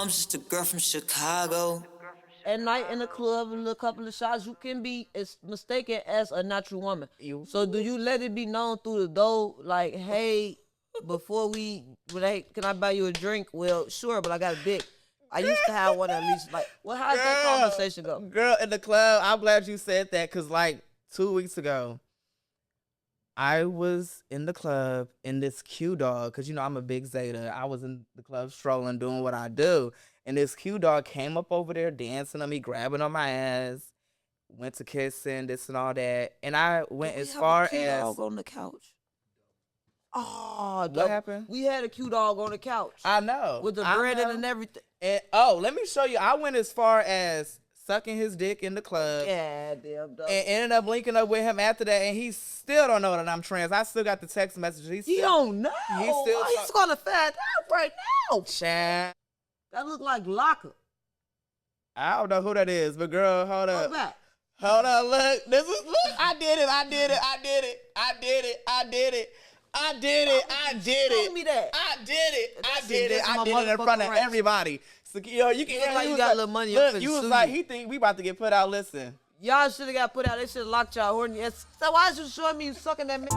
I'm just a girl from Chicago. At night in the club, a little couple of shots, you can be as mistaken as a natural woman. So do you let it be known through the door, like, hey, before can I buy you a drink? Well, sure, but I got a dick. I used to have one at least. Like, well, how does that conversation go? Girl, in the club, I'm glad you said that because, like, 2 weeks ago, I was in the club in this Q dog because, you know, I'm a big Zeta. I was in the club strolling, doing what I do. And this Q dog came up over there dancing on me, grabbing on my ass, went to kissing, this and all that. And I went as far Q as. dog on the couch. Oh, what happened? We had a Q dog on the couch. I know. With the bread and everything. And let me show you. I went as far as sucking his dick in the club. Yeah, damn dog. And ended up linking up with him after that, and he still don't know that I'm trans. I still got the text message. He don't know. He's gonna find out right now. Chad. That look like Locker. I don't know who that is, but girl, hold up. Back. Hold on, look. Look. I did it. Show me that. I did it in front of everybody. So, you know, you can hear like you got a little money. Look, you was like, he think we about to get put out. Listen. Y'all should have got put out. They should have locked y'all horny. So why is you showing me you sucking that man?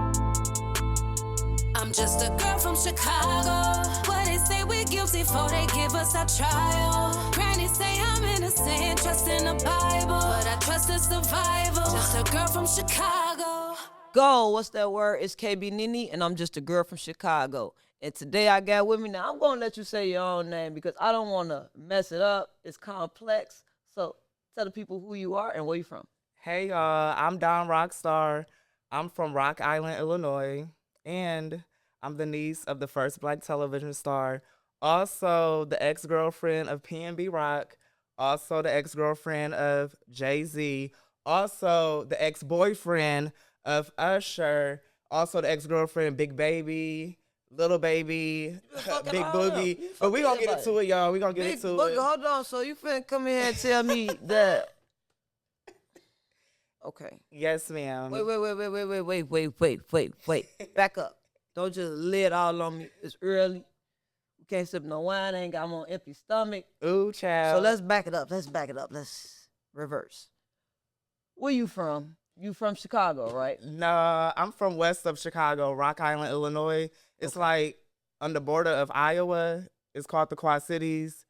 I'm just a girl from Chicago. What they say we guilty for, they give us a trial. Granny say I'm innocent, trust in the Bible, but I trust in survival. Just a girl from Chicago. Go, what's that word? It's KB Nene, and I'm just a girl from Chicago. And today I got with me. Now I'm gonna let you say your own name because I don't want to mess it up. It's complex. So tell the people who you are and where you from. Hey y'all, I'm Donn Rockstarr. I'm from Rock Island, Illinois, and I'm the niece of the first Black television star, also the ex-girlfriend of PNB Rock, also the ex-girlfriend of Jay-Z, also the ex-boyfriend of Usher, also the ex-girlfriend Big Baby, Little Baby, Big Boogie. But we gonna get into it, y'all. We gonna get into it. Hold on. So you finna come in here and tell me that? Okay. Yes, ma'am. Wait. Back up. Don't just lay it all on me. It's early. We can't sip no wine. I ain't got on empty stomach. Ooh, child. So let's back it up. Let's reverse. Where you from? You from Chicago, right? Nah, I'm from west of Chicago, Rock Island, Illinois. It's like on the border of Iowa. It's called the Quad Cities,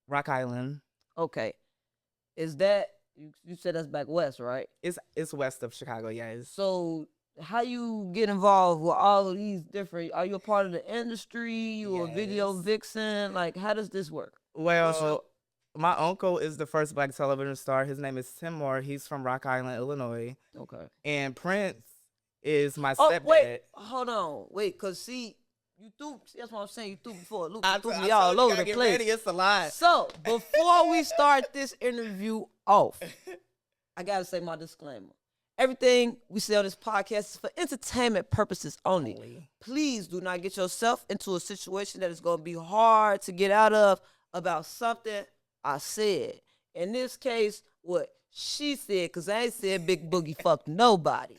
Rock Island. Okay. Is that, you said that's back west, right? It's west of Chicago, yes. So how you get involved with all of these different, are you a part of the industry? You a video vixen? Like, how does this work? Well, my uncle is the first Black television star. His name is Tim Moore. He's from Rock Island, Illinois. Okay. And Prince is my stepdad. Wait, hold on. Wait, because see, that's what I'm saying. You threw before. Luke, you threw me all over the place. Ready, it's a lot. So, before we start this interview off, I got to say my disclaimer. Everything we say on this podcast is for entertainment purposes only. Please do not get yourself into a situation that is going to be hard to get out of about something I said. In this case, what she said, because I ain't said Big Boogie fuck nobody.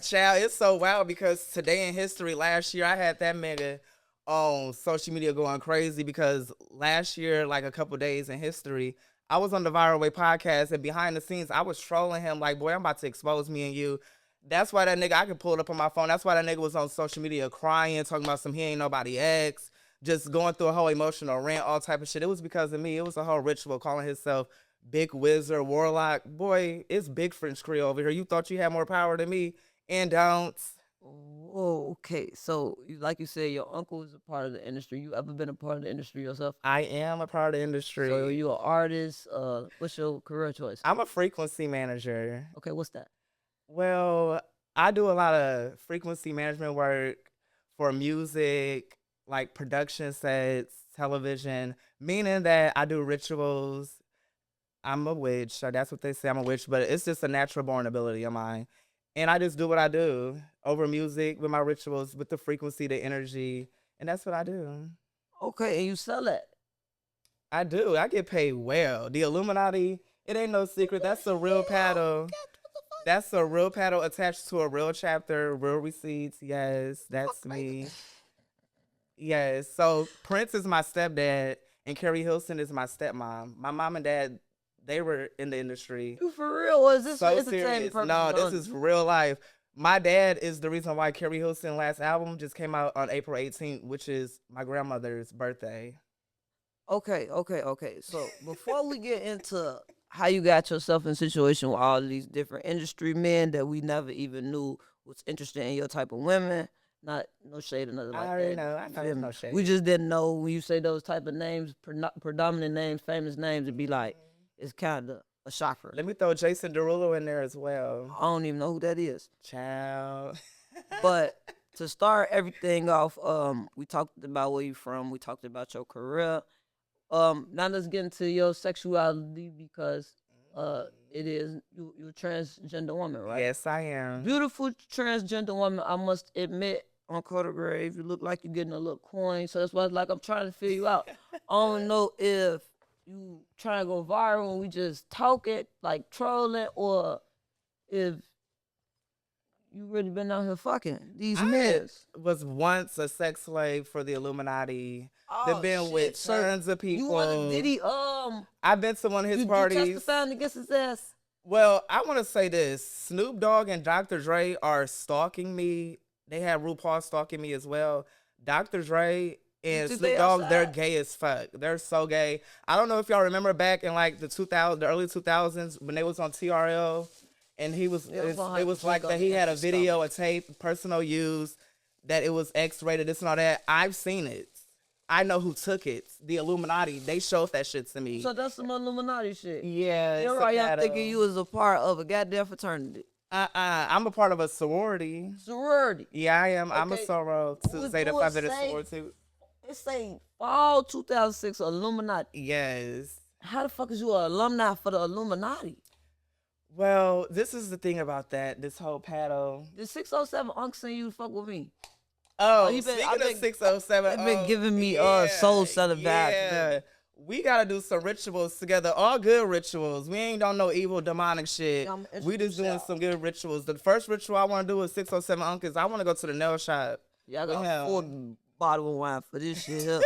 Child, it's so wild because today in history, last year, I had that nigga on social media going crazy because last year, like a couple days in history, I was on the Viral Way podcast, and behind the scenes, I was trolling him like, boy, I'm about to expose me and you. That's why that nigga, I could pull it up on my phone. That's why that nigga was on social media crying, talking about some he ain't nobody ex, just going through a whole emotional rant, all type of shit. It was because of me. It was a whole ritual calling himself Big Wizard, Warlock. Boy, it's Big French Creole over here. You thought you had more power than me, and don't. Whoa, okay. So, like you said, your uncle is a part of the industry. You ever been a part of the industry yourself? I am a part of the industry. So, you an artist? What's your career choice? I'm a frequency manager. Okay, what's that? Well, I do a lot of frequency management work for music, like production sets, television, meaning that I do rituals. I'm a witch, or that's what they say, I'm a witch, but it's just a natural born ability of mine. And I just do what I do over music, with my rituals, with the frequency, the energy, and that's what I do. Okay, and you sell it? I do. I get paid well. The Illuminati, it ain't no secret. That's a real paddle. That's a real paddle attached to a real chapter, real receipts. Yes, that's me. Yes. So Prince is my stepdad, and Carrie Hilson is my stepmom. My mom and dad, they were in the industry. You for real? Or is this So for entertainment serious. purposes? No, this only? is real life. My dad is the reason why Carrie Hilson's last album just came out on April 18th, which is my grandmother's birthday. Okay. So before we get into how you got yourself in a situation with all these different industry men that we never even knew was interested in your type of women, not no shade or nothing like I already that. know. I you know feel there's me? no shade. We just didn't know when you say those type of names, predominant names, famous names, it'd be like it's kind of a shocker. Let me throw Jason Derulo in there as well. I don't even know who that is. Child. But to start everything off, we talked about where you from. We talked about your career. Now let's get into your sexuality because it is you're a transgender woman, right? Yes, I am. Beautiful transgender woman. I must admit, on Carter Grave, you look like you're getting a little coin. So that's why like I'm trying to figure you out. I don't know if you trying to go viral and we just talk it like trolling, or if you really been out here fucking these men. Was once a sex slave for the Illuminati. They've been shit. with So tons of people. You want Did he I've been to one of his you parties. testifying against his ass? Well, I want to say this. Snoop Dogg and Dr. Dre are stalking me. They have RuPaul stalking me as well. Dr. Dre and think Snoop they Dogg, they're outside? gay as fuck. They're so gay. I don't know if y'all remember back in like the early 2000s when they was on TRL, and he was Yeah, it was like that he had a video, a tape, personal use, that it was X-rated, this and all that. I've seen it. I know who took it. The Illuminati. They showed that shit to me. So that's some Illuminati shit. Yeah. You're it's right. a I'm ghetto. thinking you was a part of a goddamn fraternity. I'm a part of a sorority. Sorority. Yeah, I am. I'm a Okay. soror. Would Zeta you Phi Beta say- sorority. It's saying fall 2006 Illuminati. Yes. How the fuck is you an alumni for the Illuminati? Well, this is the thing about that. This whole paddle. The 607 Unc saying you fuck with me. Oh, he been- speaking I've of been- 607, they've been giving me, soul selling vibes. Yeah. We gotta do some rituals together. All good rituals. We ain't on no evil demonic shit. Yeah, I'ma We just introduce doing y'all. some good rituals. The first ritual I want to do with 607 Unc is I want to go to the nail shop. Yeah, I got Yeah. 4 bottle of wine for this shit here.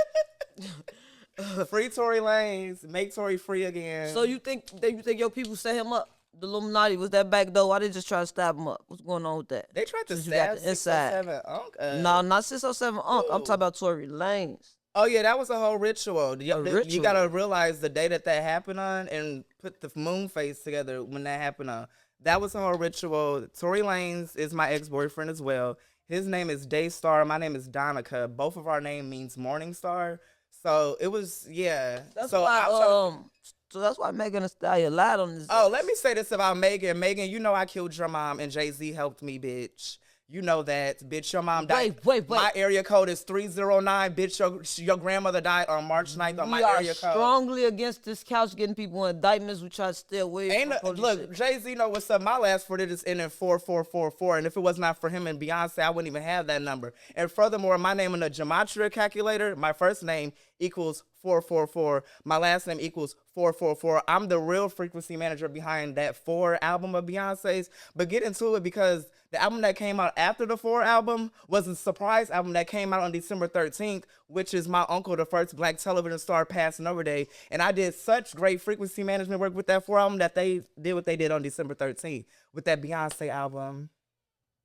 Free Tory Lanez. Make Tory free again. So you think your people set him up? The Illuminati was that back door? Why they just try to stab him up? What's going on with that? they tried to Since you got stab the inside. 607 Unc. No, not 607 Unc. I'm Ooh. talking about Tory Lanez. Oh yeah, that was a whole ritual. You ritual. gotta realize the day that happened on, and put the moon phase together when that happened on. That was a whole ritual. Tory Lanez is my ex-boyfriend as well. His name is Daystar. My name is Donica. Both of our name means morning star. So it was That's so why I'm trying to- so that's why Megan Thee Stallion lied on this. Oh, let me say this about Megan. Megan, you know I killed your mom and Jay-Z helped me, bitch. You know that, bitch. Your mom died. Wait. My area code is 309, bitch. Your grandmother died on March 9th on my we are area code. strongly against this couch getting people indictments. We try to stay away Ain't from police look, shit. Jay-Z know what's up. My last four digits end in 4444, and if it was not for him and Beyonce, I wouldn't even have that number. And furthermore, my name in the gematria calculator, my first name equals 444. My last name equals 444. I'm the real frequency manager behind that 4 album of Beyonce's. But get into it because the album that came out after the 4 album was a surprise album that came out on December 13th, which is my uncle, the first black television star, passing over day. And I did such great frequency management work with that 4 album that they did what they did on December 13th with that Beyonce album.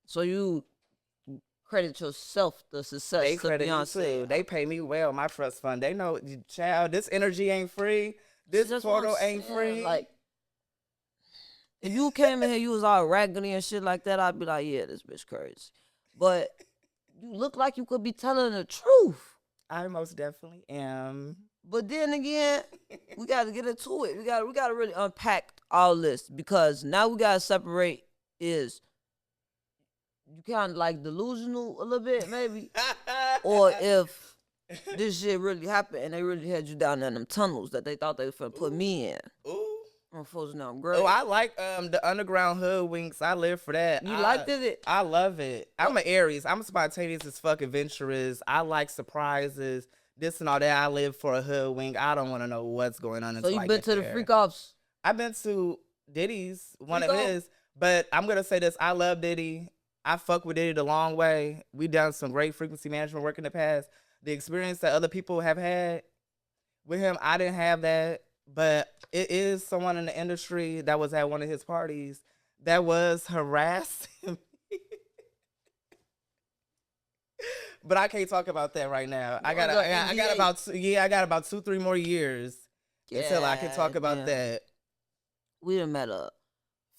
So you credit yourself the success They of credit me Beyonce. too. They pay me well, my trust fund. They know, child, this energy ain't free. This That's what I'm portal ain't saying, free. Like, if you came in here, you was all raggedy and shit like that, I'd be like, yeah, this bitch crazy. But you look like you could be telling the truth. I most definitely am. But then again, we got to get into it. We got to really unpack all this because now we got to separate is you kind of like delusional a little bit maybe, or if this shit really happened and they really had you down in them tunnels that they thought they was finna put me in. Ooh. I'm frozen now. Great. Oh, I like the underground hoodwinks. I live for that. You liked it? I love it. I'm an Aries. I'm spontaneous as fuck, adventurous. I like surprises. This and all that. I live for a hoodwink. I don't want to know what's going on. So until you I been get to the there. freak offs? I've been to Diddy's, one of Freak off? his. But I'm gonna say this. I love Diddy. I fuck with Diddy the long way. We done some great frequency management work in the past. The experience that other people have had, With him, I didn't have that, but it is someone in the industry that was at one of his parties that was harassing me. But I can't talk about that right now. I got about 2-3 more years until I can talk about that. We done met a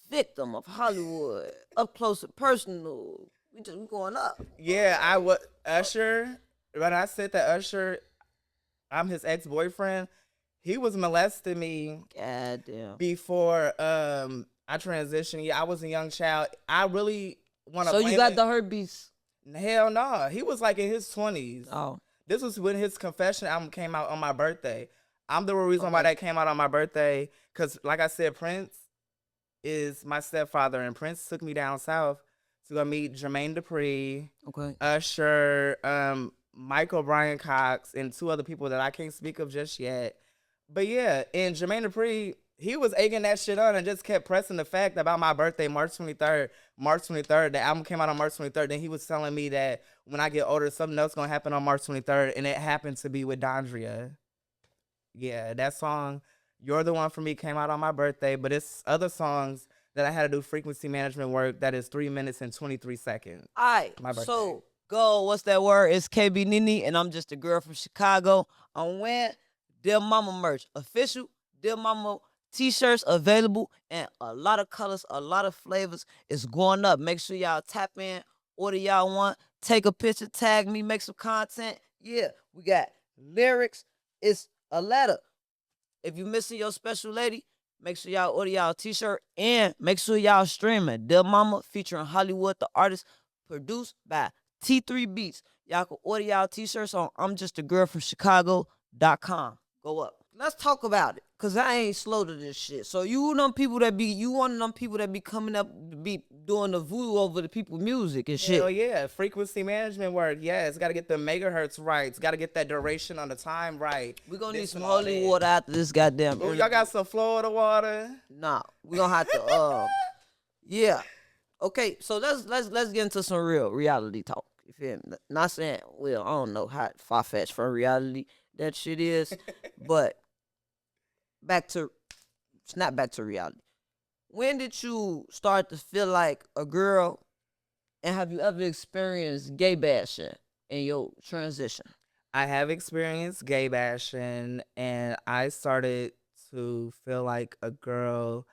victim of Hollywood, up close and personal. We going up. Yeah, I was Usher. When I said that Usher, I'm his ex-boyfriend. He was molesting me. Goddamn. Before I transitioned. Yeah, I was a young child. I really want to. So you got the herpes? Hell no. He was like in his 20s. Oh. This was when his confession album came out on my birthday. I'm the reason why that came out on my birthday. Because, like I said, Prince is my stepfather, and Prince took me down south to go meet Jermaine Dupri, Usher, Michael Brian Cox, and 2 other people that I can't speak of just yet. But yeah, and Jermaine Dupri, he was egging that shit on and just kept pressing the fact about my birthday, March 23rd. The album came out on March 23rd. Then he was telling me that when I get older, something else going to happen on March 23rd. And it happened to be with Dondria. Yeah, that song, You're the One for Me, came out on my birthday. But it's other songs that I had to do frequency management work that is 3 minutes and 23 seconds. All right, so go, what's that word? It's KB Nene, and I'm just a girl from Chicago. I'm wearing Dear Mama merch. Official Dear Mama t-shirts available and a lot of colors, a lot of flavors. It's going up. Make sure y'all tap in, order y'all want, take a picture, tag me, make some content. Yeah, we got lyrics. It's a letter. If you missing your special lady, make sure y'all order y'all t-shirt and make sure y'all streaming Dear Mama featuring Hollywood the artist, produced by T3 Beats. Y'all can order y'all t-shirts on I'm Just a Girl from Chicago.com. Go up. Let's talk about it, cause I ain't slow to this shit. So you one of them people that be coming up, be doing the voodoo over the people music and shit. Hell yeah, frequency management work. Yes, got to get the megahertz right. Got to get that duration on the time right. We gonna need some holy water after this goddamn. Oh, y'all got some Florida water? Nah, we gonna have to. Yeah. Okay, so let's get into some real reality talk. You feel me? Not saying, well, I don't know how far-fetched from reality that shit is, but snap back to reality. When did you start to feel like a girl, and have you ever experienced gay bashing in your transition? I have experienced gay bashing, and I started to feel like a girl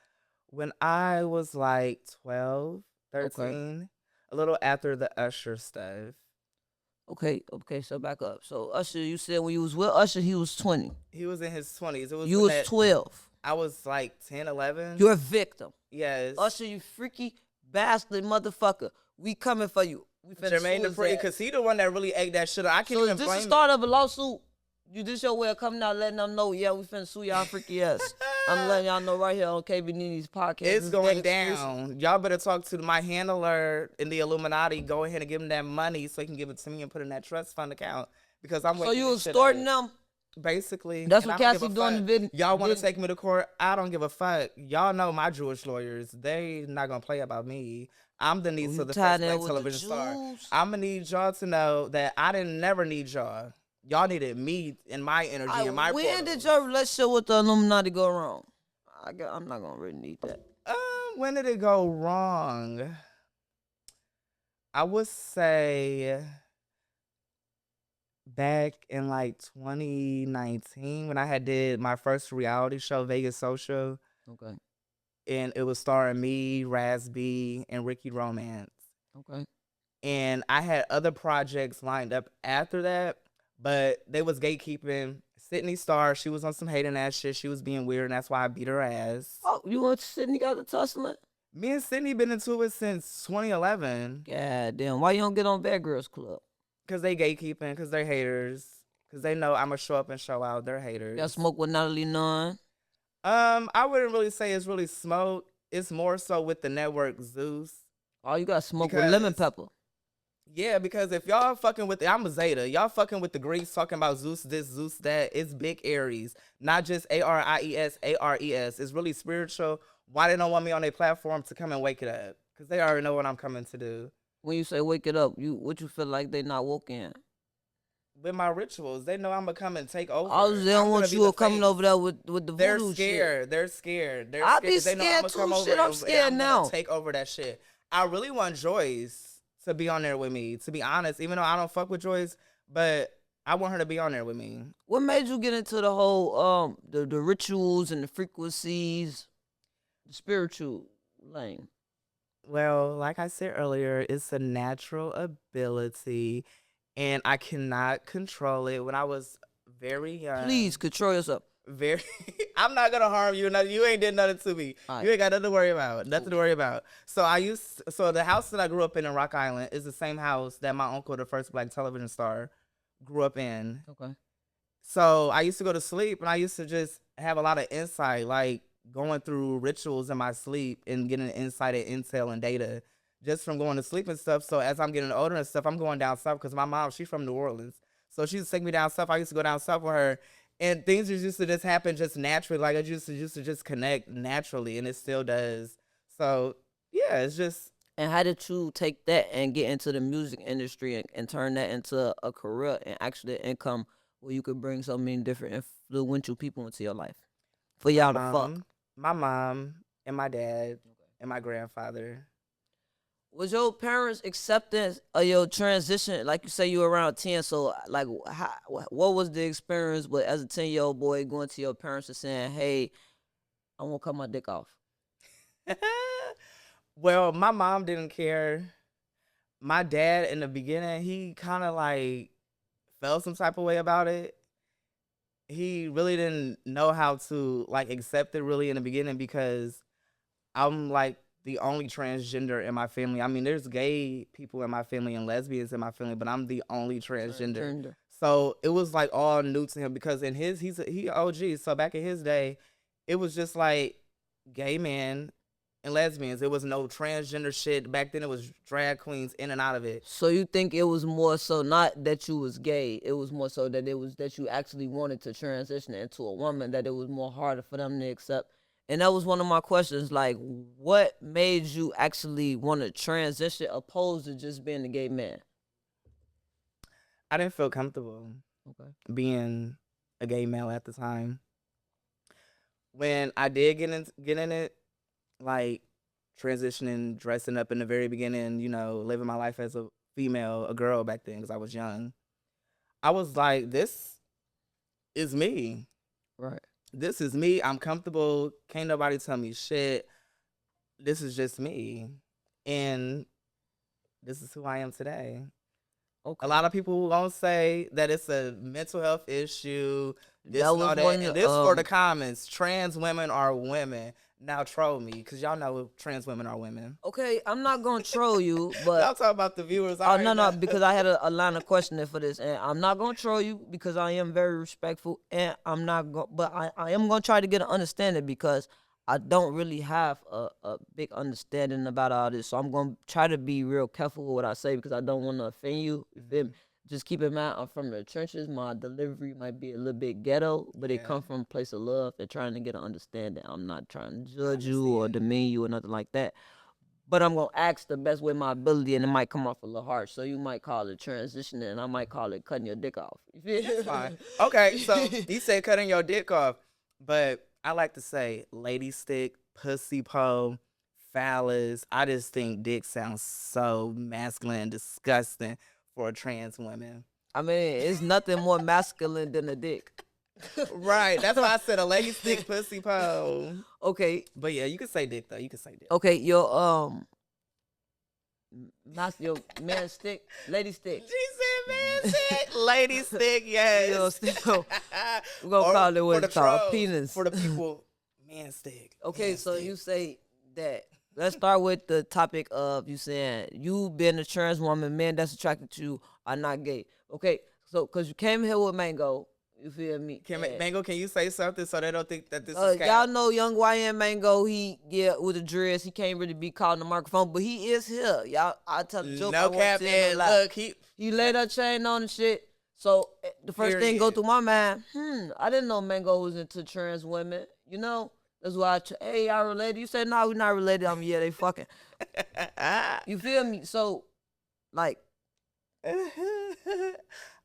when I was like 12, 13, a little after the Usher stuff. Okay, so back up. So Usher, you said when you was with Usher, he was 20. He was in his 20s. You was 12. I was like 10, 11. You're a victim. Yes. Usher, you freaky bastard motherfucker. We coming for you. We finna Jermaine Dupri, because he the one that really egged that shit up. I can't even blame him. So this the start of a lawsuit? This your way of coming out letting them know, yeah, we finna sue y'all freaky ass. I'm letting y'all know right here on KB Nene's podcast. It's going down. Y'all better talk to my handler in the Illuminati. Go ahead and give him that money so he can give it to me and put it in that trust fund account. Because I'm So you was extorting them? Basically. That's what Cassie doing in the video. Y'all want to take me to court? I don't give a fuck. Y'all know my Jewish lawyers. They not going to play about me. I'm the niece of the first black television star. I'm going to need y'all to know that I didn't never need y'all. Y'all needed me and my energy and my When did your relationship with the Illuminati go wrong? I'm not going to really need that. When did it go wrong? I would say back in like 2019 when I had did my first reality show, Vegas Social. Okay. And it was starring me, Raz B, and Ricky Romance. Okay. And I had other projects lined up after that, but they was gatekeeping. Sydney Starr, she was on some hating ass shit. She was being weird, and that's why I beat her ass. Oh, you want Sydney got the tussling? Me and Sydney been into it since 2011. God damn. Why you don't get on Bad Girls Club? Because they gatekeeping, because they're haters. Because they know I'm going to show up and show out. They're haters. Y'all smoke with Natalie Nunn? I wouldn't really say it's really smoke. It's more so with the network Zeus. Oh, you got smoke with Lemon Pepper. Yeah, because if y'all fucking with I'm a Zeta. Y'all fucking with the Greeks talking about Zeus this, Zeus that. It's big Aries. Not just Aries, Ares. It's really spiritual. Why they don't want me on their platform to come and wake it up? Because they already know what I'm coming to do. When you say wake it up, what you feel like they not woke in? with my rituals. They know I'm gonna come and take over. Also, they don't I'm want gonna be you the coming face. over there with the They're voodoo scared. shit. They're scared. They're I scared be 'cause they know I'm scared gonna too. come over Shit, I'm and scared I'm now. gonna take over that shit. I really want Joyce to be on there with me. To be honest, even though I don't fuck with Joyce, but I want her to be on there with me. What made you get into the whole the rituals and the frequencies, the spiritual lane? Well, like I said earlier, it's a natural ability, and I cannot control it. When I was very young, Please control yourself. very, I'm not gonna harm you. Nothing. You ain't did nothing to me. All right. You ain't got nothing to worry about. Nothing to worry about. So the house that I grew up in Rock Island is the same house that my uncle, the first black television star, grew up in. Okay. So I used to go to sleep and I used to just have a lot of insight, like going through rituals in my sleep and getting insight and intel and data just from going to sleep and stuff. So as I'm getting older and stuff, I'm going down south because my mom, she's from New Orleans. So she used to take me down south. I used to go down south with her and things used to just happen just naturally. Like I used to just connect naturally and it still does. So yeah, it's just. And how did you take that and get into the music industry and turn that into a career and actually income where you could bring so many different influential people into your life for y'all to fuck? My mom and my dad and my grandfather. Was your parents' acceptance of your transition, like you say you were around 10, so like what was the experience with as a 10-year-old boy going to your parents and saying, hey, I won't cut my dick off? Well, my mom didn't care. My dad in the beginning, he kind of like felt some type of way about it. He really didn't know how to like accept it really in the beginning because I'm like the only transgender in my family. I mean, there's gay people in my family and lesbians in my family, but I'm the only transgender. So it was like all new to him because in he OG. So back in his day, it was just like gay men and lesbians. It was no transgender shit. Back then it was drag queens in and out of it. So you think it was more so not that you was gay, it was more so that it was that you actually wanted to transition into a woman, that it was more harder for them to accept. And that was one of my questions, like, what made you actually want to transition opposed to just being a gay man? I didn't feel comfortable being a gay male at the time. When I did get in it, like transitioning, dressing up in the very beginning, you know, living my life as a female, a girl back then because I was young, I was like, this is me. Right. This is me. I'm comfortable. Can't nobody tell me shit. This is just me. And this is who I am today. Okay. A lot of people won't say that it's a mental health issue. This That and all was that. one And this for the comments. Trans women are women. Now troll me, because y'all know trans women are women. Okay, I'm not going to troll you, but... Y'all talk about the viewers. Oh, no, because I had a line of questioning for this, and I'm not going to troll you because I am very respectful, and I'm not going, but I am going to try to get an understanding because I don't really have a big understanding about all this, so I'm going to try to be real careful with what I say because I don't want to offend you. You feel me? Just keep in mind, I'm from the trenches. My delivery might be a little bit ghetto, but it comes from a place of love and trying to get an understanding. I'm not trying to judge you or demean you or nothing like that. But I'm going to ask the best way of my ability, and it might come off a little harsh. So you might call it transitioning, and I might call it cutting your dick off. You feel me? That's fine. Okay, so you said cutting your dick off, but I like to say lady stick, pussy pole, phallus. I just think dick sounds so masculine and disgusting for a trans woman. I mean, it's nothing more masculine than a dick. Right. That's why I said a lady stick, pussy pole. Okay. But yeah, you can say dick though. You can say dick. Okay, your not your man stick, lady stick. She said man stick, lady stick, yes. Yo, still, we're gonna call it what it's called, penis. For the people, man stick. Okay, man so stick. you say that. Let's start with the topic of you saying you being a trans woman, men that's attracted to you are not gay. Okay, so because you came here with Mango, you feel me? Mango, can you say something so they don't think that this is y'all know young YN Mango, he with the dress, he can't really be caught on the microphone, but he is here. Y'all, I tell the joke. No cap, and look, he laid that chain on and shit. So the first thing go through my mind, I didn't know Mango was into trans women, you know? That's why hey, y'all related? You said, no, we're not related. Yeah, they fucking. You feel me? So, like.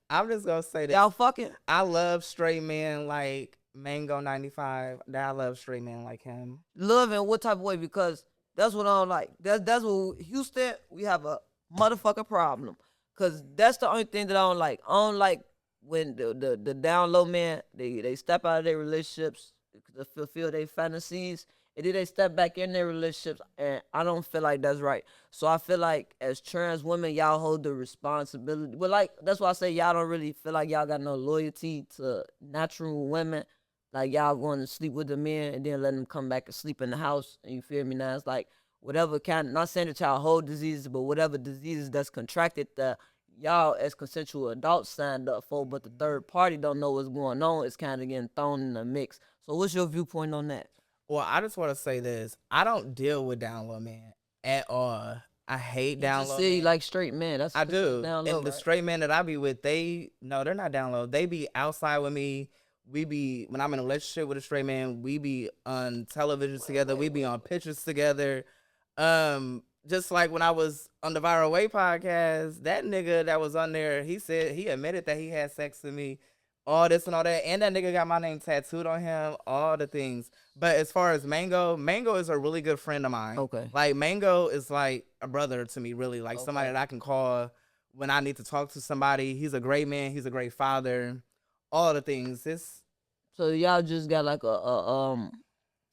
I'm just gonna say this. Y'all fucking? I love straight men like Mango 95. I love straight men like him. Love in what type of way? Because that's what I don't like. That's what Houston, we have a motherfucking problem. Cause that's the only thing that I don't like. I don't like when the down low man, they step out of their relationships to fulfill their fantasies, and then they step back in their relationships, and I don't feel like that's right. So I feel like as trans women, y'all hold the responsibility. But like that's why I say y'all don't really feel like y'all got no loyalty to natural women. Like y'all going to sleep with the men and then letting them come back and sleep in the house. And you feel me? Now it's like whatever kind, not saying that y'all hold diseases, but whatever diseases that's contracted that y'all as consensual adults signed up for, but the third party don't know what's going on. It's kind of getting thrown in the mix. So what's your viewpoint on that? Well, I just want to say this. I don't deal with down low men at all. I hate down low. See, men. like straight men. That's I do. Down low, And the right? straight men that I be with, they're not down low. They be outside with me. We be, when I'm in a relationship with a straight man, we be on television together. We be on pictures together. Just like when I was on the Viral Way podcast, that nigga that was on there, he admitted that he had sex with me, all this and all that. And that nigga got my name tattooed on him, all the things. But as far as Mango is a really good friend of mine. Okay. Like, Mango is like a brother to me, really. Like, somebody that I can call when I need to talk to somebody. He's a great man. He's a great father. All the things. So y'all just got like a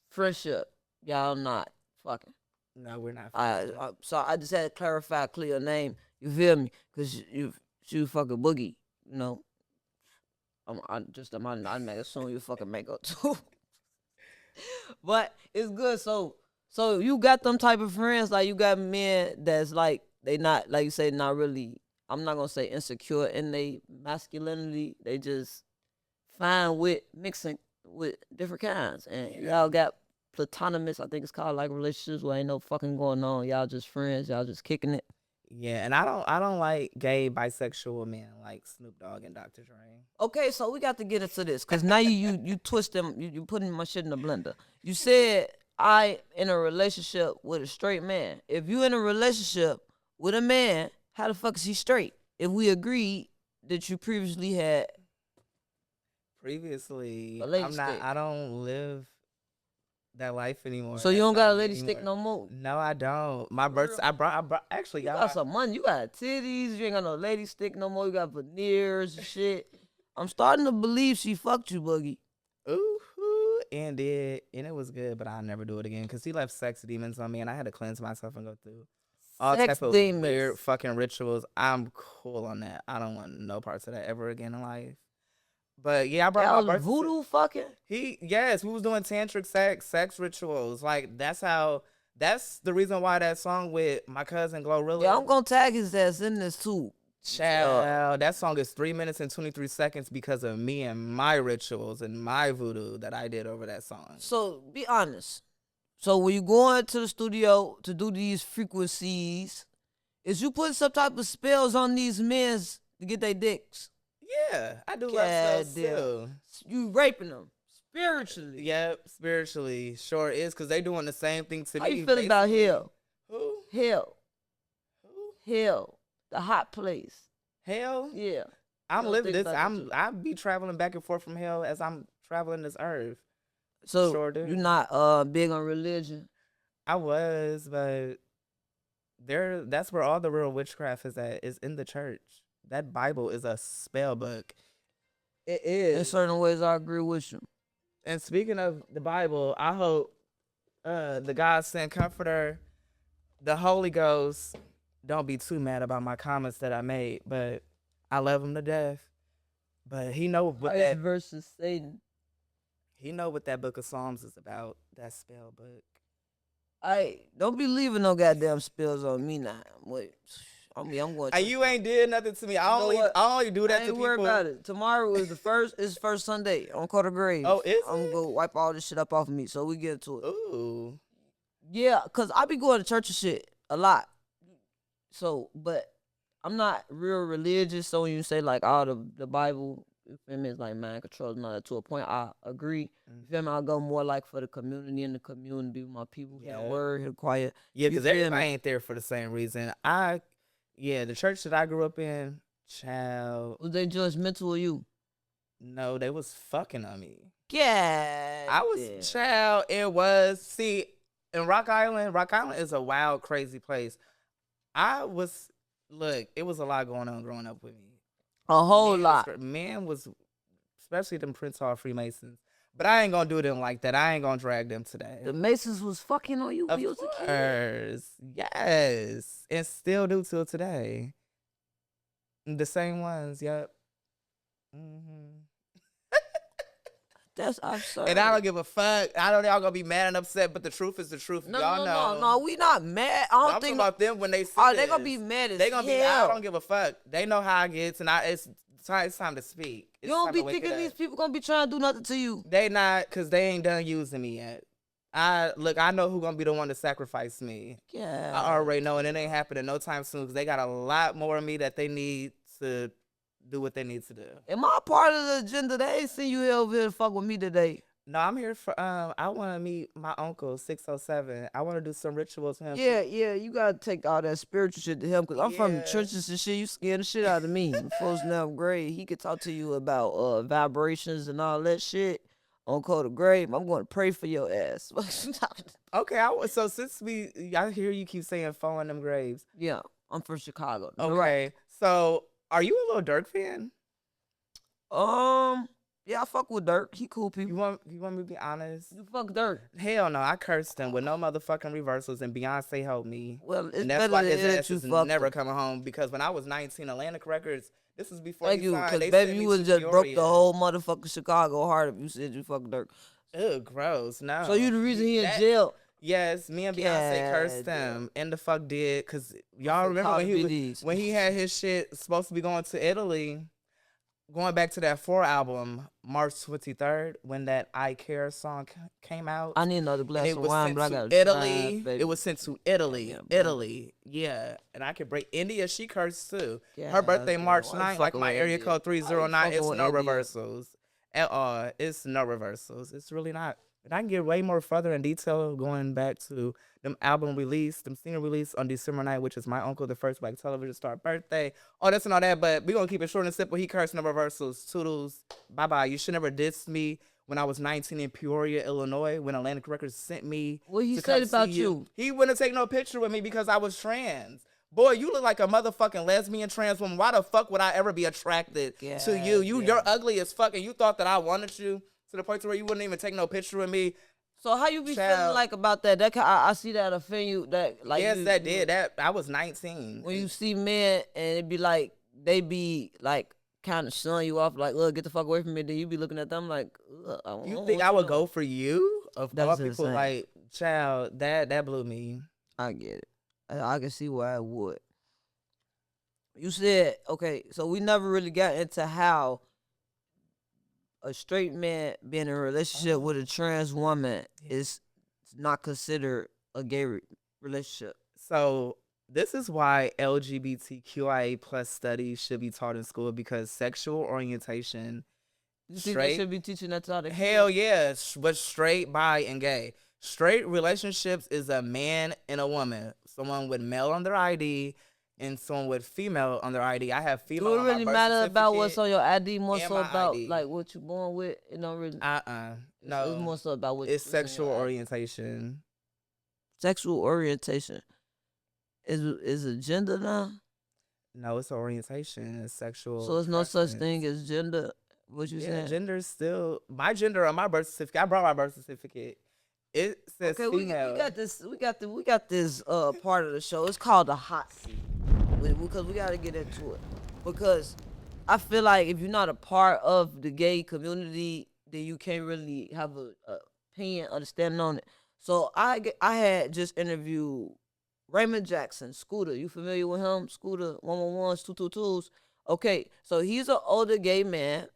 friendship. Y'all not fucking. No, we're not. So I just had to clarify, clear your name. You feel me? Cause you fucking Boogie. You know. I'm assume you fucking Mango too. But it's good. So you got them type of friends. Like you got men that's like they not, like you say, not really. I'm not gonna say insecure in they masculinity. They just fine with mixing with different kinds. And y'all got platonymous, I think it's called, like relationships where ain't no fucking going on. Y'all just friends. Y'all just kicking it. Yeah, and I don't like gay bisexual men like Snoop Dogg and Dr. Dre. Okay, so we got to get into this because now you twist them. You putting my shit in the blender. You said I in a relationship with a straight man. If you in a relationship with a man, how the fuck is he straight? If we agreed that you previously had Previously, a lady I'm not. stick. I don't live that life anymore. So you That's don't got not a me lady stick anymore. no more. No, I don't. My birth. I brought. Actually, You got some money. You got titties. You ain't got no lady stick no more. You got veneers and shit. I'm starting to believe she fucked you, Boogie. Ooh, and it was good, but I'll never do it again because he left sex demons on me, and I had to cleanse myself and go through all Sex type of demons. weird fucking rituals. I'm cool on that. I don't want no parts of that ever again in life. But yeah, I brought Y'all my birth. voodoo fucking? We was doing tantric sex rituals. Like that's the reason why that song with my cousin Glorilla. Yeah, I'm gonna tag his ass in this too. Child, that song is 3 minutes and 23 seconds because of me and my rituals and my voodoo that I did over that song. So be honest. So when you going to the studio to do these frequencies, is you putting some type of spells on these men to get their dicks? Yeah, I do love spells too. You raping them spiritually. Yep, spiritually. Sure is, because they doing the same thing to me. How you feel about hell? Who? Hell. Who? Hell. The hot place. Hell? Yeah. I'm living this. I be traveling back and forth from hell as I'm traveling this earth. So Sure do. you're not big on religion? I was, but that's where all the real witchcraft is at, is in the church. That Bible is a spell book. It is. In certain ways, I agree with you. And speaking of the Bible, I hope the God sent comforter, the Holy Ghost, don't be too mad about my comments that I made, but I love him to death. But he know what that versus Satan. He know what that book of Psalms is about. That spell book. Don't be leaving no goddamn spells on me now. Wait, I'm going. You ain't did nothing to me. I only do that to people. Worry about it. Tomorrow is it's first Sunday on Carter Graves. Oh, is I'm gonna go wipe all this shit up off of me. So we get into it. Ooh. Yeah, cause I be going to church and shit a lot. So, but I'm not real religious. So when you say like the Bible, you feel me, it's like mind control and all that, to a point, I agree. You feel me? I'll go more like for the community and the community with my people. Hear the word, hear the quiet. Yeah, because everybody ain't there for the same reason. The church that I grew up in, Child. Was they judgmental of you? No, they was fucking on me. Yeah. I was child. It was in Rock Island. Rock Island is a wild, crazy place. It was a lot going on growing up with me. A whole lot. Man was, especially them Prince Hall Freemasons. But I ain't gonna do them like that. I ain't gonna drag them today. The Masons was fucking on you when you was a kid. Yes, and still do till today. The same ones. Yep. That's absurd. And I don't give a fuck. I know y'all gonna be mad and upset, but the truth is the truth. Y'all know. No, we not mad. I don't think about them when they see Oh, this. they gonna be mad as They gonna be. hell. I don't give a fuck. They know how it gets, and it's time to speak. You don't be thinking these people gonna be trying to do nothing to you. They not, cause they ain't done using me yet. I know who gonna be the one to sacrifice me. Yeah. I already know, and it ain't happening no time soon, cause they got a lot more of me that they need to do what they need to do. Am I part of the agenda? They ain't seen you here over here to fuck with me today. No, I'm here for I want to meet my uncle 607. I want to do some rituals with him. Yeah, you gotta take all that spiritual shit to him, because I'm from the churches and shit. You scared the shit out of me. Before now grade, he could talk to you about vibrations and all that shit. On code of grave, I'm going to pray for your ass. Okay, so since I hear you keep saying phone them graves. Yeah, I'm from Chicago. Okay, Right. So are you a little Dirk fan? Yeah, I fuck with Dirk. He cool people. You want me to be honest? You fuck Dirk. Hell no, I cursed him with no motherfucking reversals, and Beyonce helped me. Well, it's and that's better why to his hear ass that you is fucked never him. coming home, because when I was 19, Atlantic Records, this was before Thank he you, signed. because They baby, sent you me would to just broke the Peoria. whole motherfucking Chicago heart if you said you fuck Dirk. Ugh, gross. No. So you the reason he in jail? Yes, me and Beyonce cursed him, and the fuck did, because y'all remember when he had his shit supposed to be going to Italy, going back to that 4 album, March 23rd, when that I Care song came out. I need another glass of wine, but I got Italy. baby. It was sent to Italy. Yeah, Italy. Yeah. And I could break India, she cursed too. Yeah, her birthday, yeah. March Why 9th, fucking like my with area India? code 309. It's with no India? reversals. At all. It's no reversals. It's really not. And I can get way more further in detail going back to them album release, them single release on December 9th, which is my uncle, the first black television star birthday. All this and all that, but we're going to keep it short and simple. He cursed no reversals. Toodles. Bye-bye. You should never diss me when I was 19 in Peoria, Illinois, when Atlantic Records sent me. What he to said come about see you? He wouldn't take no picture with me because I was trans. Boy, you look like a motherfucking lesbian trans woman. Why the fuck would I ever be attracted to you? You're ugly as fuck, and you thought that I wanted you to the point to where you wouldn't even take no picture with me. So how you be feeling like about that? I see that offend you. That like yes, that did. That I was 19. When you see men and it be like they be like kind of showing you off, like, look, get the fuck away from me. Then you be looking at them like, you think I would go for you? Of all people, insane. like, child, that blew me. I get it. I can see why I would. You said, okay, so we never really got into how a straight man being in a relationship with a trans woman is not considered a gay relationship. So this is why LGBTQIA plus studies should be taught in school, because sexual orientation. You think they should be teaching that to all the kids? Hell yes, but straight, bi, and gay. Straight relationships is a man and a woman, someone with male on their ID and someone with female on their ID. I have female. Do it really matter about what's on your ID? More so about ID. like what you born with? It don't really. No. It's more so about what. It's sexual orientation. Sexual orientation is a gender now? No, it's orientation. It's sexual. So there's no such thing as gender. What you saying? Gender is still my gender on my birth certificate. I brought my birth certificate. It says female. We got this part of the show. It's called the hot seat, because we got to get into it. Because I feel like if you're not a part of the gay community, then you can't really have a opinion, understanding on it. So I had just interviewed Raymond Jackson, Scooter. You familiar with him? Scooter, 111s, 222s. Okay, so he's an older gay man,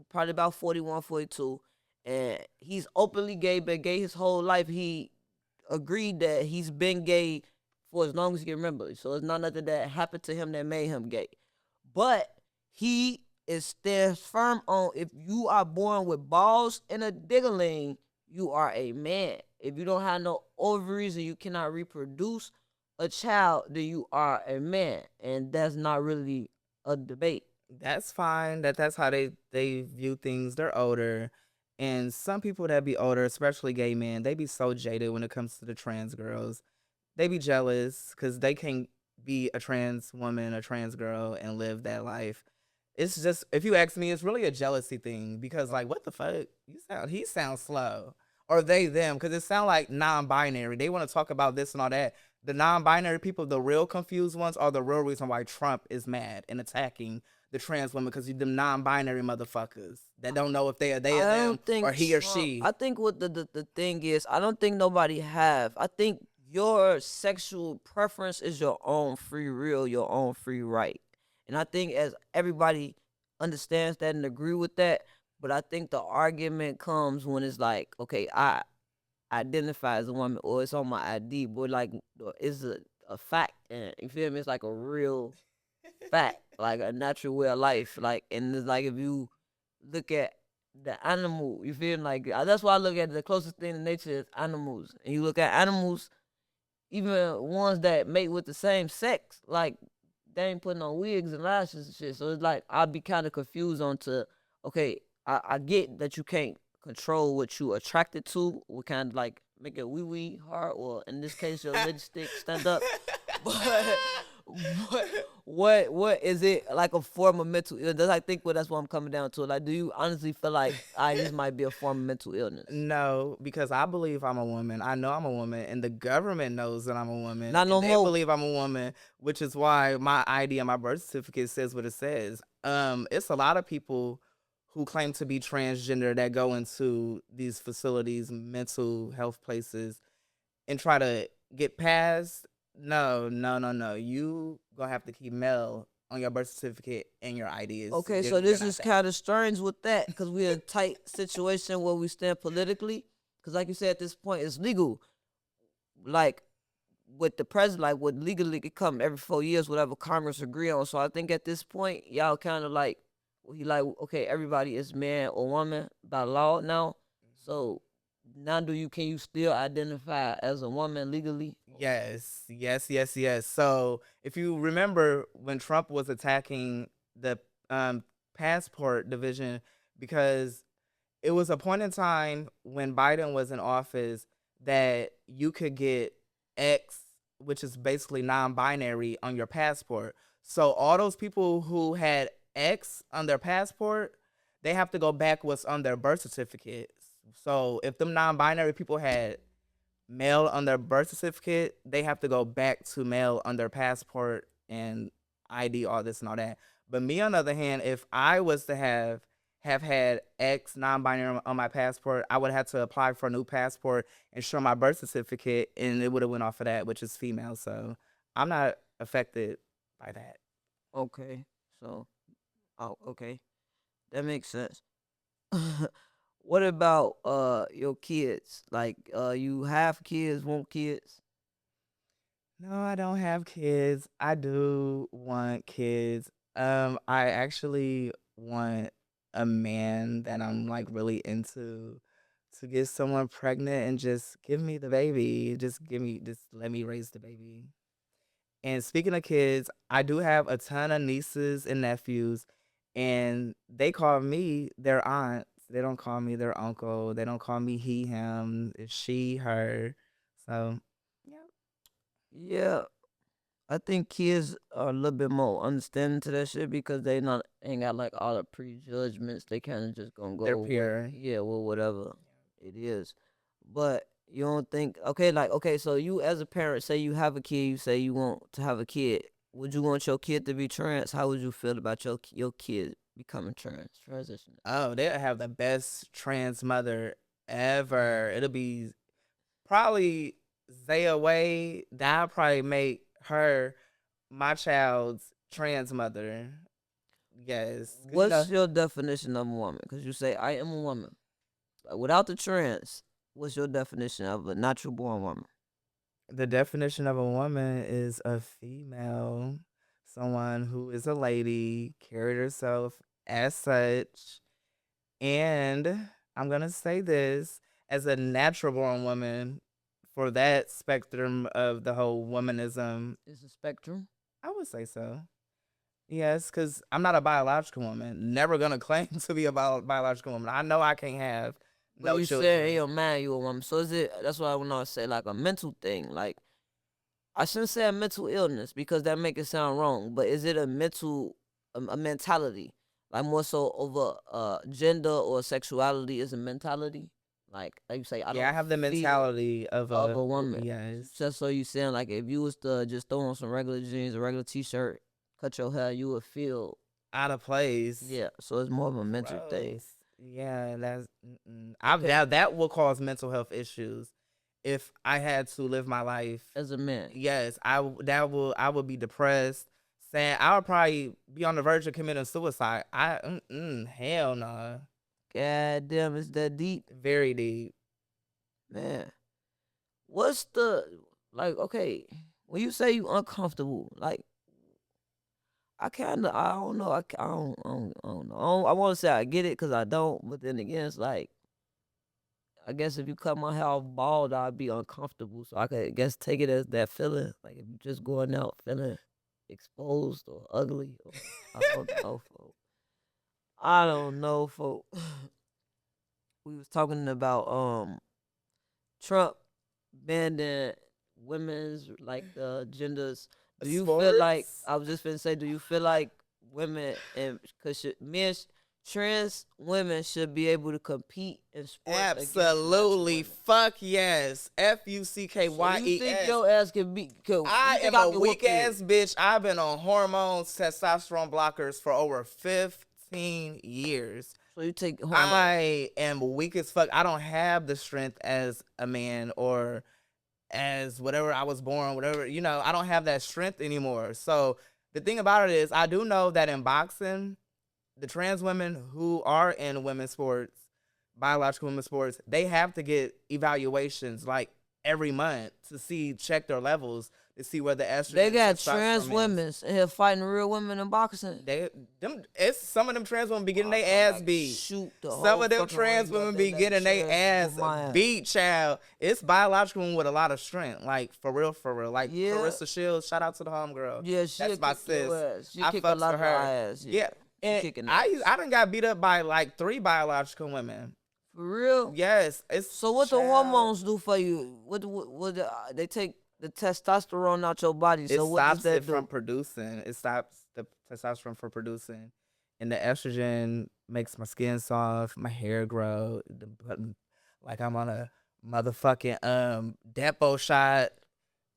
probably about 41, 42. And he's openly gay, been gay his whole life. He agreed that he's been gay for as long as he can remember. So it's not nothing that happened to him that made him gay. But he stands firm on, if you are born with balls and a diggling, you are a man. If you don't have no ovaries and you cannot reproduce a child, then you are a man. And that's not really a debate. That's fine. That's how they view things. They're older, and some people that be older, especially gay men, they be so jaded when it comes to the trans girls. They be jealous because they can't be a trans woman, a trans girl, and live that life. It's just, if you ask me, it's really a jealousy thing because, like, what the fuck? He sounds slow, or they them, because it sound like non-binary. They want to talk about this and all that. The non-binary people, the real confused ones, are the real reason why Trump is mad and attacking the trans women, because you them non-binary motherfuckers that don't know if they are I them don't think or he or Trump. she. I think what the thing is, I don't think nobody have. I think your sexual preference is your own free will, your own free right. And I think as everybody understands that and agree with that, but I think the argument comes when it's like, okay, I identify as a woman or it's on my ID, but like it's a fact, and you feel me? It's like a real fact, like a natural way of life. Like, and it's like if you look at the animal, you feel me? Like that's why I look at the closest thing to nature is animals. And you look at animals, even ones that mate with the same sex, like they ain't putting on wigs and lashes and shit. So it's like I'd be kind of confused on to, okay, I get that you can't control what you attracted to, what kind of like make it wee wee hard, or in this case your lipstick stand up. But what is it like a form of mental illness? I think that's what I'm coming down to. Like, do you honestly feel like this might be a form of mental illness? No, because I believe I'm a woman. I know I'm a woman, and the government knows that I'm a woman. Not no And they more. believe I'm a woman, which is why my ID and my birth certificate says what it says. It's a lot of people who claim to be transgender that go into these facilities, mental health places, and try to get past. No, no, no, no. You gonna have to keep male on your birth certificate and your ID. Okay, so this is kind of strange with that because we're in a tight situation where we stand politically. Because, like you said, at this point, it's legal. Like with the president, like what legally could come every 4 years, whatever Congress agree on. So I think at this point, y'all kind of like, he like, okay, everybody is man or woman by law now. So now, can you still identify as a woman legally? Yes, yes, yes, yes. So if you remember when Trump was attacking the passport division, because it was a point in time when Biden was in office that you could get X, which is basically non-binary, on your passport. So all those people who had X on their passport, they have to go back what's on their birth certificate. So if them non-binary people had male on their birth certificate, they have to go back to male on their passport and ID, all this and all that. But me, on the other hand, if I was to have had X non-binary on my passport, I would have to apply for a new passport and show my birth certificate, and it would have went off of that, which is female. So I'm not affected by that. Okay, so okay, that makes sense. What about your kids? Like you have kids, want kids? No, I don't have kids. I do want kids. I actually want a man that I'm like really into to get someone pregnant and just give me the baby. Just let me raise the baby. And speaking of kids, I do have a ton of nieces and nephews, and they call me their aunt. They don't call me their uncle. They don't call me he, him. It's she, her. So, yeah. Yeah, I think kids are a little bit more understanding to that shit because they not ain't got like all the prejudgments. They kind of just gonna They're go with, pure. yeah, well, whatever it is. But you don't think, okay, like, okay, so you as a parent, say you have a kid, you say you want to have a kid. Would you want your kid to be trans? How would you feel about your kid becoming transitioning? Oh, they'll have the best trans mother ever. It'll be probably Zaya Wade. That'll probably make her my child's trans mother. Yes. 'Cause, What's your definition of a woman? Because you say I am a woman. Like, without the trans, what's your definition of a natural born woman? the definition of a woman is a female, someone who is a lady, carried herself as such. And I'm going to say this, as a natural born woman, for that spectrum of the whole womanism, It's a spectrum. I would say so. Yes, because I'm not a biological woman. Never gonna claim to be a biological woman. I know I can't have But no you children. said in your mind you a woman. So is it? That's why I want to say like a mental thing. Like I shouldn't say a mental illness because that make it sound wrong. But is it a mental, a mentality? Like more so over gender or sexuality is a mentality. Like you say, I Yeah, I don't have the feel mentality of of a a woman. yes, Just so you saying like if you was to just throw on some regular jeans, a regular t-shirt, cut your hair, you would feel out of place. yeah. So it's more of a mental thing. Gross. Yeah, that's. Okay. That will cause mental health issues if I had to live my life. As a man, Yes, I would be depressed. Saying I would probably be on the verge of committing suicide. Hell no. god damn, it's that deep, Very deep. man. What's the like? Okay, when you say you uncomfortable, like I don't know, I don't know. I want to say I get it because I don't, but then again, it's like I guess if you cut my hair off bald, I'd be uncomfortable. So I could guess take it as that feeling, like if you just going out feeling exposed or ugly, or I don't know, folks. I don't know, folks. We was talking about Trump banning women's like genders. Do you feel like Sports? I was just gonna say? Do you feel like women and trans women should be able to compete in sports? Absolutely. Fuck yes. So you think FUCKYES. your ass can be? I am a weak ass bitch. I've been on hormones, testosterone blockers for over 15 years. So you take hormones. I am weak as fuck. I don't have the strength as a man or as whatever I was born, whatever, I don't have that strength anymore. So the thing about it is, I do know that in boxing, the trans women who are in women's sports, biological women's sports, they have to get evaluations like every month to check their levels to see where the estrogen. They got testosterone trans is. women in here fighting real women in boxing. It's some of them trans women be getting their ass beat. Some of them trans women be getting their ass beat, child. It's biological women with a lot of strength, like for real. Like Clarissa Shields, shout out to the homegirl. Yeah, that's my sis. She kick a lot of her ass. Yeah. And I done got beat up by like 3 biological women. For real? Yes. So what the hormones do for you? What they take the testosterone out your body. So what does that do? From producing. It stops the testosterone from producing, and the estrogen makes my skin soft, my hair grow, like I'm on a motherfucking Depo shot.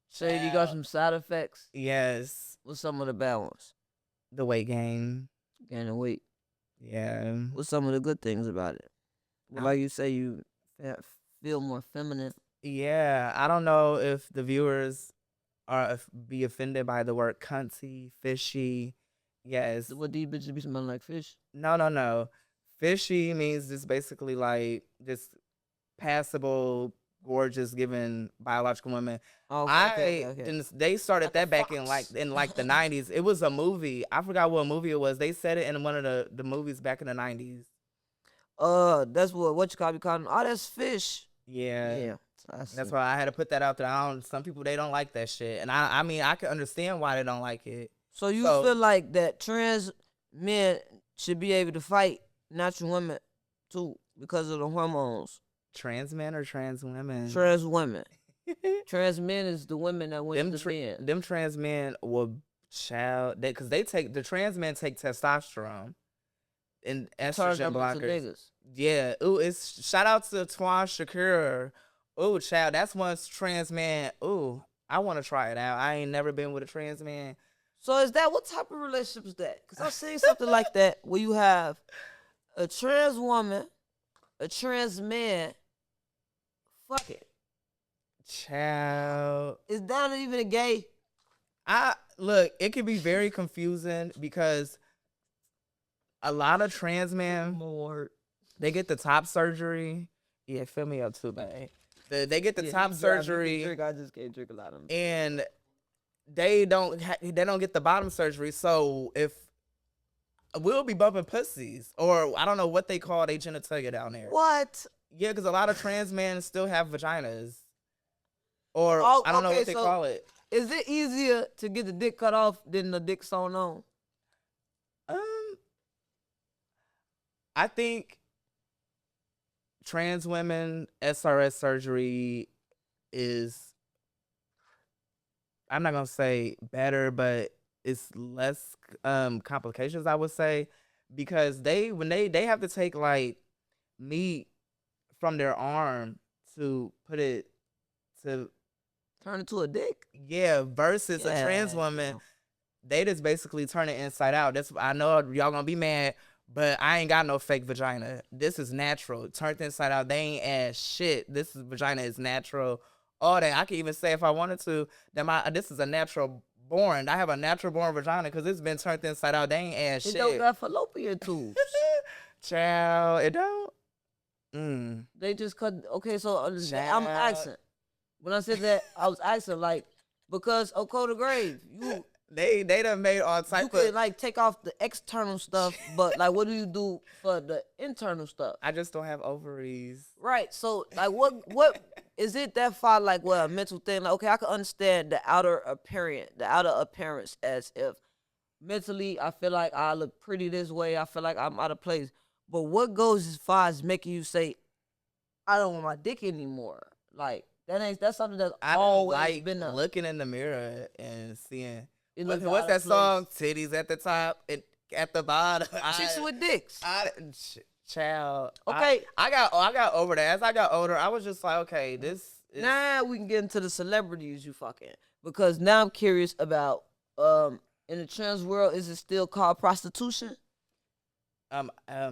So you got some side effects? Yes. What's some of the bad ones? The weight gain. Gaining weight. Yeah. What's some of the good things about it? Like you say, you feel more feminine. Yeah, I don't know if the viewers be offended by the word cunty, fishy. Yes. What these bitches be smelling like fish? No. Fishy means just basically like just passable, gorgeous, given biological women. Okay. They started like that back in the 90s. It was a movie. I forgot what movie it was. They said it in one of the movies back in the 90s. That's what you call them. Oh, that's fish. Yeah. That's why I had to put that out there. Some people, they don't like that shit. And I mean, I can understand why they don't like it. So you feel like that trans men should be able to fight natural women too because of the hormones? Trans men or trans women? Trans women. Trans men is the women that went to men. Them trans men will because the trans men take testosterone and estrogen blockers. Yeah. Ooh, it's shout out to Twan Shakur. Ooh, child, that's one trans man. Ooh, I want to try it out. I ain't never been with a trans man. So is that, what type of relationship is that? Because I've seen something like that where you have a trans woman, a trans man. Fuck it. Child. Is that even a gay? Look, it can be very confusing because a lot of trans men, they get the top surgery. Yeah, fill me up too, man. They get the top surgery. I just can't drink a lot of them. And they don't get the bottom surgery. So if we'll be bumping pussies, or I don't know what they call their genitalia down there. What? Yeah, because a lot of trans men still have vaginas, or I don't know what they call it. Is it easier to get the dick cut off than the dick sewn on? I think trans women SRS surgery is, I'm not gonna say better, but it's less complications, I would say, because when they have to take like meat from their arm to put it to Turn into a dick. versus a trans woman, they just basically turn it inside out. That's, I know y'all gonna be mad, but I ain't got no fake vagina. This is natural. Turned inside out. They ain't ass shit. Vagina is natural. All that. I can even say if I wanted to that this is a natural born. I have a natural born vagina because it's been turned inside out. They ain't ass shit. It don't got fallopian tubes. Child, it don't. They just cut. Okay, so I'm asking. When I said that, I was asking like because Code of Grave, they done made all type you could like take off the external stuff, but like what do you do for the internal stuff? I just don't have ovaries. Right. So like what is it that far like a mental thing? Like okay, I can understand the outer appearance as if mentally I feel like I look pretty this way, I feel like I'm out of place. But what goes as far as making you say, I don't want my dick anymore? Like that's something that's always like been a, looking in the mirror and seeing out what's that of song? Titties at the top and at the bottom. chicks with dicks. Child. Okay. I got over that. As I got older, I was just like, okay, this is... Now we can get into the celebrities you fucking, because now I'm curious about in the trans world, is it still called prostitution?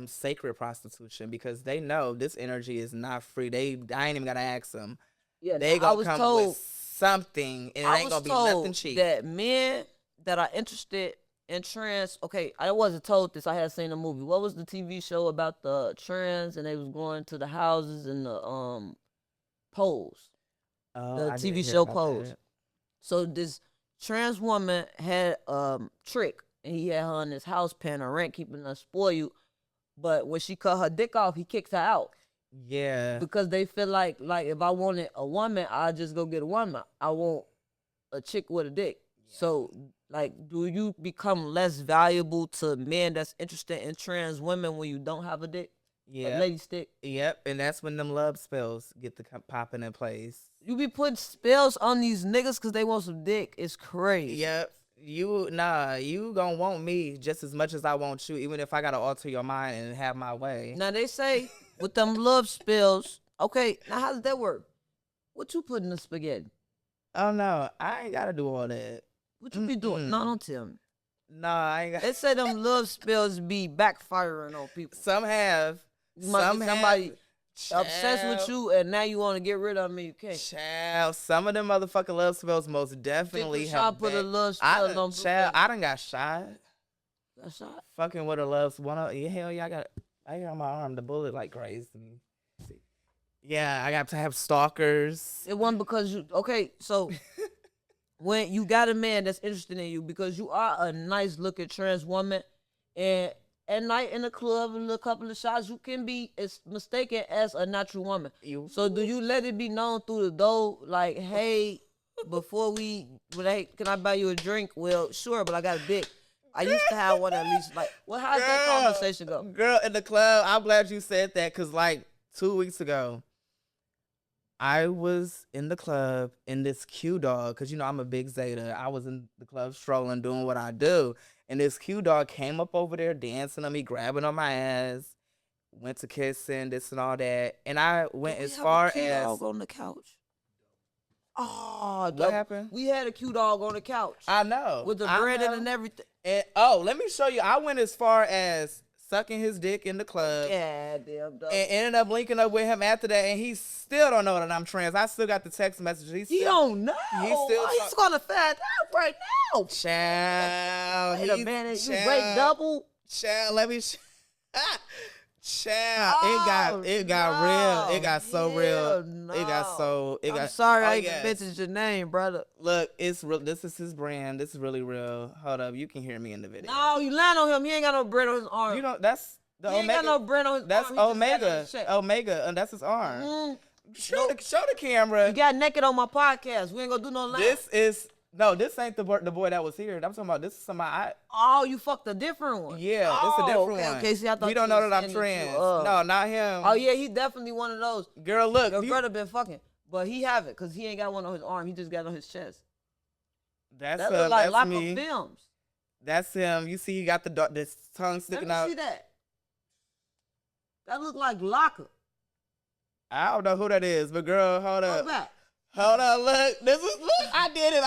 Sacred prostitution, because they know this energy is not free. I ain't even gotta ask them. Yeah, they gonna was come told, with something, and it ain't gonna be nothing cheap. That men that are interested in trans, okay, I wasn't told this. I had seen a movie. What was the TV show about the trans and they was going to the houses and the Pose? The TV show Pose. That. So this trans woman had Trick, and he had her in his house paying her rent, keeping her spoiled. But when she cut her dick off, he kicks her out. Yeah. Because they feel like if I wanted a woman, I'd just go get a woman. I want a chick with a dick. Yeah. So, like, do you become less valuable to men that's interested in trans women when you don't have a dick? Yeah. A lady stick? Yep. And that's when them love spells get to popping in place. You be putting spells on these niggas because they want some dick. It's crazy. Yep. You gonna want me just as much as I want you, even if I gotta alter your mind and have my way. Now they say with them love spells, okay, now how does that work? What you put in the spaghetti? Oh no, I ain't gotta do all that. What you be doing? No, don't tell me. No, I ain't got. They say them love spells be backfiring on people. Some have. Somebody obsessed with you and now you want to get rid of me. You can't. Child, some of them motherfucking love spells most definitely have. Put a love spell on. Child, I done got shot. Got shot? Fucking with a love hell yeah, I got on my arm. The bullet like grazed me. Yeah, I got to have stalkers. It wasn't because you. Okay, so when you got a man that's interested in you because you are a nice looking trans woman, and at night in the club and a couple of shots, you can be as mistaken as a natural woman. So do you let it be known through the door, like, hey, can I buy you a drink? Well, sure, but I got a dick. I used to have one at least. Like, well, how's that conversation go? Girl, in the club, I'm glad you said that, because like 2 weeks ago, I was in the club in this Q dog, because I'm a big Zeta. I was in the club strolling, doing what I do. And this Q dog came up over there dancing on me, grabbing on my ass, went to kissing, this and all that. And I went as far as... Q-dog on the couch. Oh, what happened? We had a Q-dog on the couch. I know. With the bread and everything. And let me show you. I went as far as sucking his dick in the club. Yeah, damn dog. And ended up linking up with him after that, and he still don't know that I'm trans. I still got the text message. He don't know. He's gonna find out right now. Child. Wait a minute. You rate double? Child, let me... Child, it got real. It got so real. No. I'm sorry I even mentioned your name, brother. Look, it's real. This is his brand. This is really real. Hold up, you can hear me in the video. No, you lying on him. He ain't got no bread on his arm. That's the he Omega. Ain't got no bread on his that's arm. That's Omega, and that's his arm. Show the camera. You got naked on my podcast. We ain't gonna do no line. This is No, this ain't the boy that was here. I'm talking about this is somebody. Oh, you fucked a different one. Yeah, this a different one. Okay, see, I thought you don't you know was that I'm saying trans. you, No, not him. Oh yeah, he definitely one of those. Girl, look. Your brother been fucking, but he have it because he ain't got one on his arm. He just got it on his chest. That look like that's Lockup me. Films. That's him. You see, he got the tongue sticking Let me out. see that. That look like Lockup. I don't know who that is, but girl, hold up. Go back. Hold on, look. Look. I did it.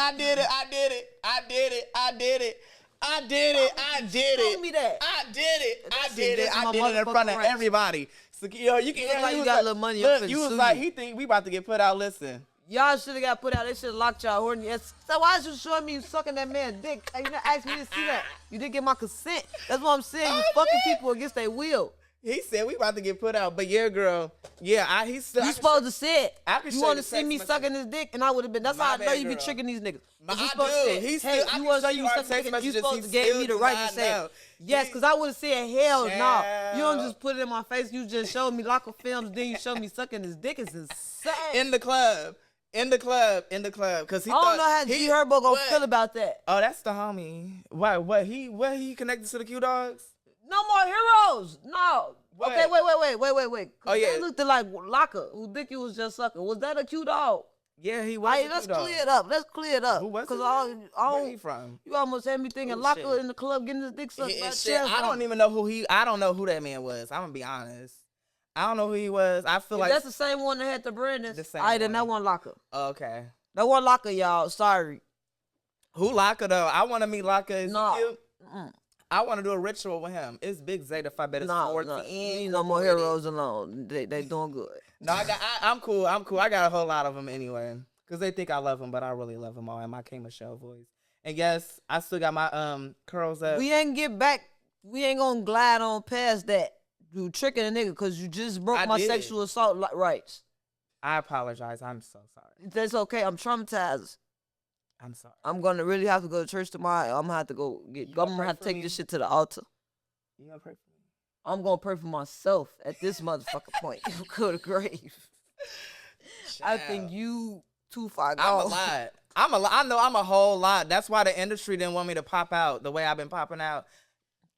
Show me that. I did it my in front of motherfucking rights. everybody. So, yo, you can Look hear like he you was got like, a little money. Look, you was like, he think we about to get put out. Listen. Y'all should have got put out. They should have locked y'all horny. So why is you showing me you sucking that man's dick? You didn't ask me to see that. You didn't get my consent. That's what I'm saying. You fucking people against their will. He said we about to get put out, but yeah, girl, yeah, he's still. You supposed to say it. I can You show want you to the see me text sucking his dick, and I would have been. That's how I My know bad, you be girl. tricking these niggas. I You supposed to do. say, He's hey, still- I you can want show to see you me our sucking text dick? You messages. supposed He to gave me still the right does to say not it. Yes, because I would have said hell no. Child. You don't just put it in my face. You just showed me Lockup Films, then you showed me sucking his dick. It's insane. in the club, because he I don't thought know how G Herbo gonna what? feel about that. Oh, that's the homie. Why? What he connected to the Q Dogs? No more heroes. No. What? Okay, wait. Oh, yeah. They looked like Locker, who dick you was just sucking. Was that a cute dog? Yeah, he was. Hey, let's clear it up. Who was Because it? Where he from? you almost had me thinking Oh, Locker shit. in the club getting his dick sucked by Shit, chest. I don't even know I don't know who that man was. I'm gonna be honest. I don't know who he was. I feel like that's the same one that had the Brandon. The same All right, then one. that one Locker. Okay. That one Locker, y'all. Sorry. Who Laka though? I want to meet Laka. Is No. he cute? I want to do a ritual with him. It's Big Zeta 5 bet it's 14. No, you need no more heroes alone. They doing good. No, I'm cool. I got a whole lot of them anyway. Because they think I love them, but I really love them all in my K Michelle voice. And yes, I still got my curls up. We ain't gonna glide on past that. You tricking a nigga because you just broke my did. sexual assault rights. I apologize. I'm so sorry. That's okay. I'm traumatized. I'm sorry. I'm gonna really have to go to church tomorrow. I'm gonna have to go I'm gonna have to take this shit to the altar. You gonna pray for me? I'm gonna pray for myself at this motherfucking point. Go to grave. I think you too far gone. I'm a lot. I know I'm a whole lot. That's why the industry didn't want me to pop out the way I've been popping out.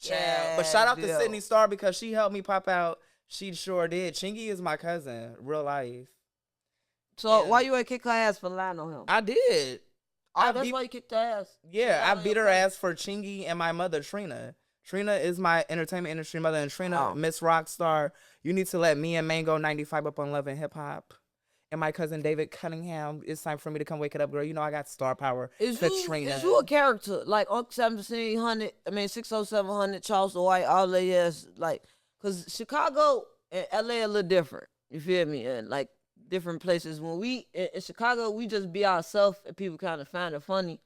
Child. But shout out to Yeah. Sydney Star because she helped me pop out. She sure did. Chingy is my cousin, real life. So Yeah. why you ain't kick her ass for lying on him? I did. Oh, that's why you kicked her ass. Yeah, I Lying on beat your her face. ass for Chingy and my mother, Trina. Trina is my entertainment industry mother, and Trina, Oh. Miss Rockstarr. You need to let me and Mango 95 up on Love and Hip Hop. And my cousin David Cunningham. It's time for me to come wake it up, girl. You know I got star power. Is Katrina. you a character like Uncle 1700? I mean 60700, Charleston White, all they ass like, cause Chicago and LA a little different. You feel me? And like different places. When we in Chicago, we just be ourselves and people kind of find it funny.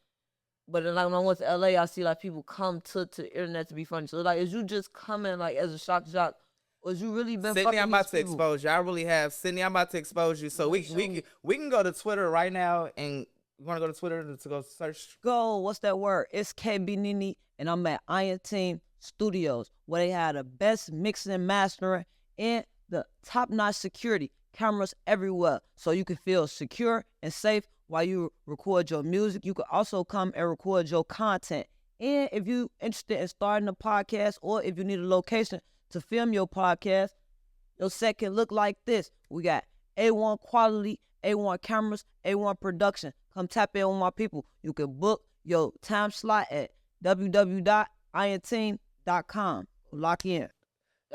But then, like when I went to LA, I see like people come to the internet to be funny. So like, is you just coming like as a shock jock, or is you really been Sydney, fucking I'm about these to people? expose you. I really have. Sydney, I'm about to expose you. So we can go to Twitter right now, and you want to go to Twitter to go search. Go, what's that word? It's KB Nene, and I'm at Iron Team Studios, where they have the best mixing and mastering and the top-notch security, cameras everywhere, so you can feel secure and safe while you record your music. You can also come and record your content. And if you're interested in starting a podcast, or if you need a location to film your podcast, your set can look like this. We got A1 quality, A1 cameras, A1 production. Come tap in with my people. You can book your time slot at www.ionteam.com. Lock in.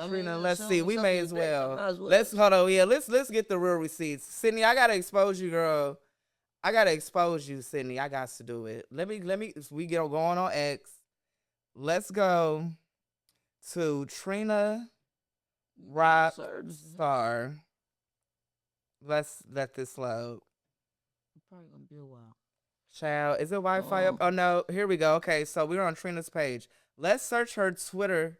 Trina, let's see. We may as well. Let's hold on. Yeah, let's get the real receipts. Sydney, I gotta expose you, girl. I gotta expose you, Sydney. I got to do it. Let me. We get going on X. Let's go to Trina Rockstarr. Let's let this load. Probably gonna be a while. Child, is it Wi-Fi up? Oh no, here we go. Okay, so we're on Trina's page. Let's search her Twitter.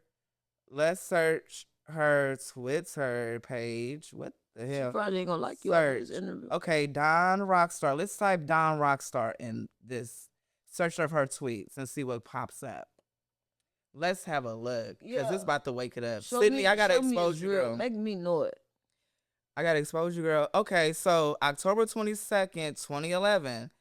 Let's search her Twitter page. What the hell? She probably ain't gonna like you after this interview. Okay, Donn Rockstarr. Let's type Donn Rockstarr in this search of her tweets and see what pops up. Let's have a look, because it's about to wake it up. Sydney, I gotta expose you, girl. Make me know it. I gotta expose you, girl. Okay, so October 22nd, 2011,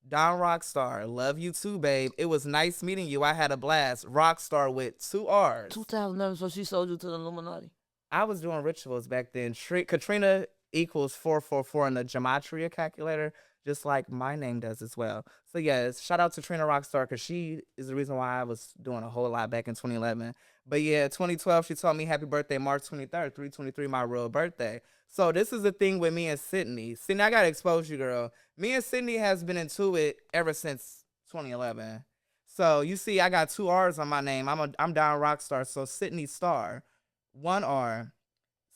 Donn Rockstarr, love you too, babe. It was nice meeting you. I had a blast. Rockstarr with 2 R's. 2011, so she sold you to the Illuminati. I was doing rituals back then. Katrina equals 444 in the gematria calculator, just like my name does as well. So yes, shout out to Trina Rockstarr because she is the reason why I was doing a whole lot back in 2011. But yeah, 2012, she told me happy birthday, March 23rd, 323, my real birthday. So this is the thing with me and Sydney. Sydney, I gotta expose you, girl. Me and Sydney has been into it ever since 2011. So you see, I got 2 R's on my name. I'm Donn Rockstarr. So Sydney Star, 1 R.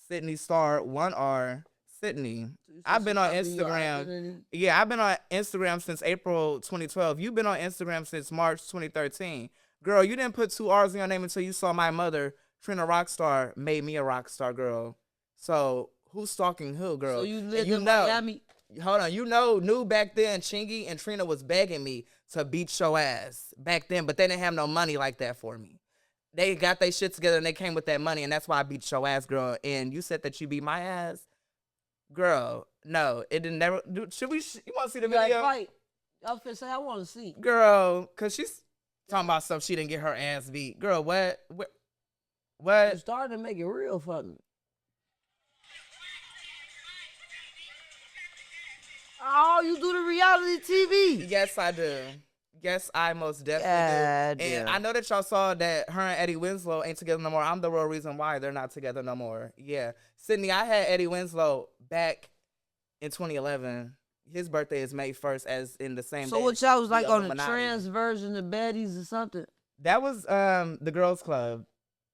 Sydney Star, 1 R. Sydney. I've been on Instagram. Yeah, I've been on Instagram since April 2012. You've been on Instagram since March 2013. Girl, you didn't put 2 R's in your name until you saw my mother, Trina Rockstarr, made me a rock star, girl. So who's stalking who, girl? So you lived you in know, Miami? Hold on, knew back then Chingy and Trina was begging me to beat your ass back then, but they didn't have no money like that for me. They got their shit together and they came with that money, and that's why I beat your ass, girl. And you said that you beat my ass, girl. No, it didn't never. Should we? You want to see the video? Like, I was finna say I want to see. Girl, cause she's talking about stuff she didn't get her ass beat. Girl, what? You started to make it real for me. Oh, you do the reality TV? Yes, I do. Yes, I most definitely do. And I know that y'all saw that her and Eddie Winslow ain't together no more. I'm the real reason why they're not together no more. Yeah. Sydney, I had Eddie Winslow back in 2011. His birthday is May 1st, as in the same day. So what y'all was like on the trans version of Baddies or something? That was the Girls Club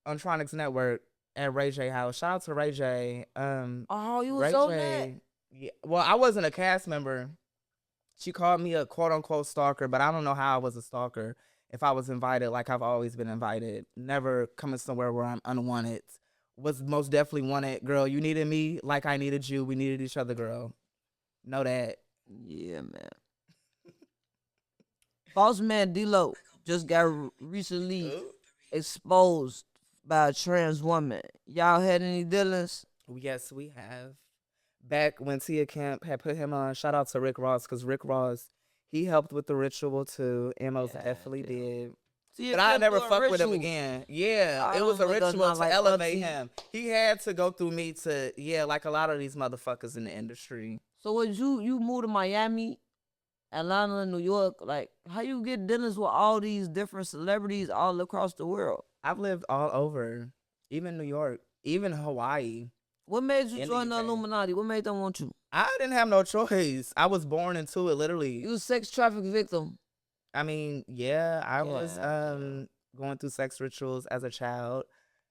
on Tronics Network at Ray J house. Shout out to Ray J. Oh, you was so mad. Yeah. Well, I wasn't a cast member. She called me a quote-unquote stalker, but I don't know how I was a stalker if I was invited like I've always been invited. Never coming somewhere where I'm unwanted. Was most definitely wanted. Girl, you needed me like I needed you. We needed each other, girl. Know that. Yeah, man. Boss man D-Lo just got recently exposed by a trans woman. Y'all had any dealings? Yes, we have. Back when Tia Kemp had put him on, shout out to Rick Ross, because Rick Ross, he helped with the ritual too. Most definitely did. But I never fucked with him again. Yeah, it was a ritual to elevate him. He had to go through me to, like a lot of these motherfuckers in the industry. So when you moved to Miami, Atlanta, New York, like how you get dealings with all these different celebrities all across the world? I've lived all over, even New York, even Hawaii. What made you join the Illuminati? What made them want you? I didn't have no choice. I was born into it, literally. You was a sex traffic victim. I mean, yeah, I was going through sex rituals as a child.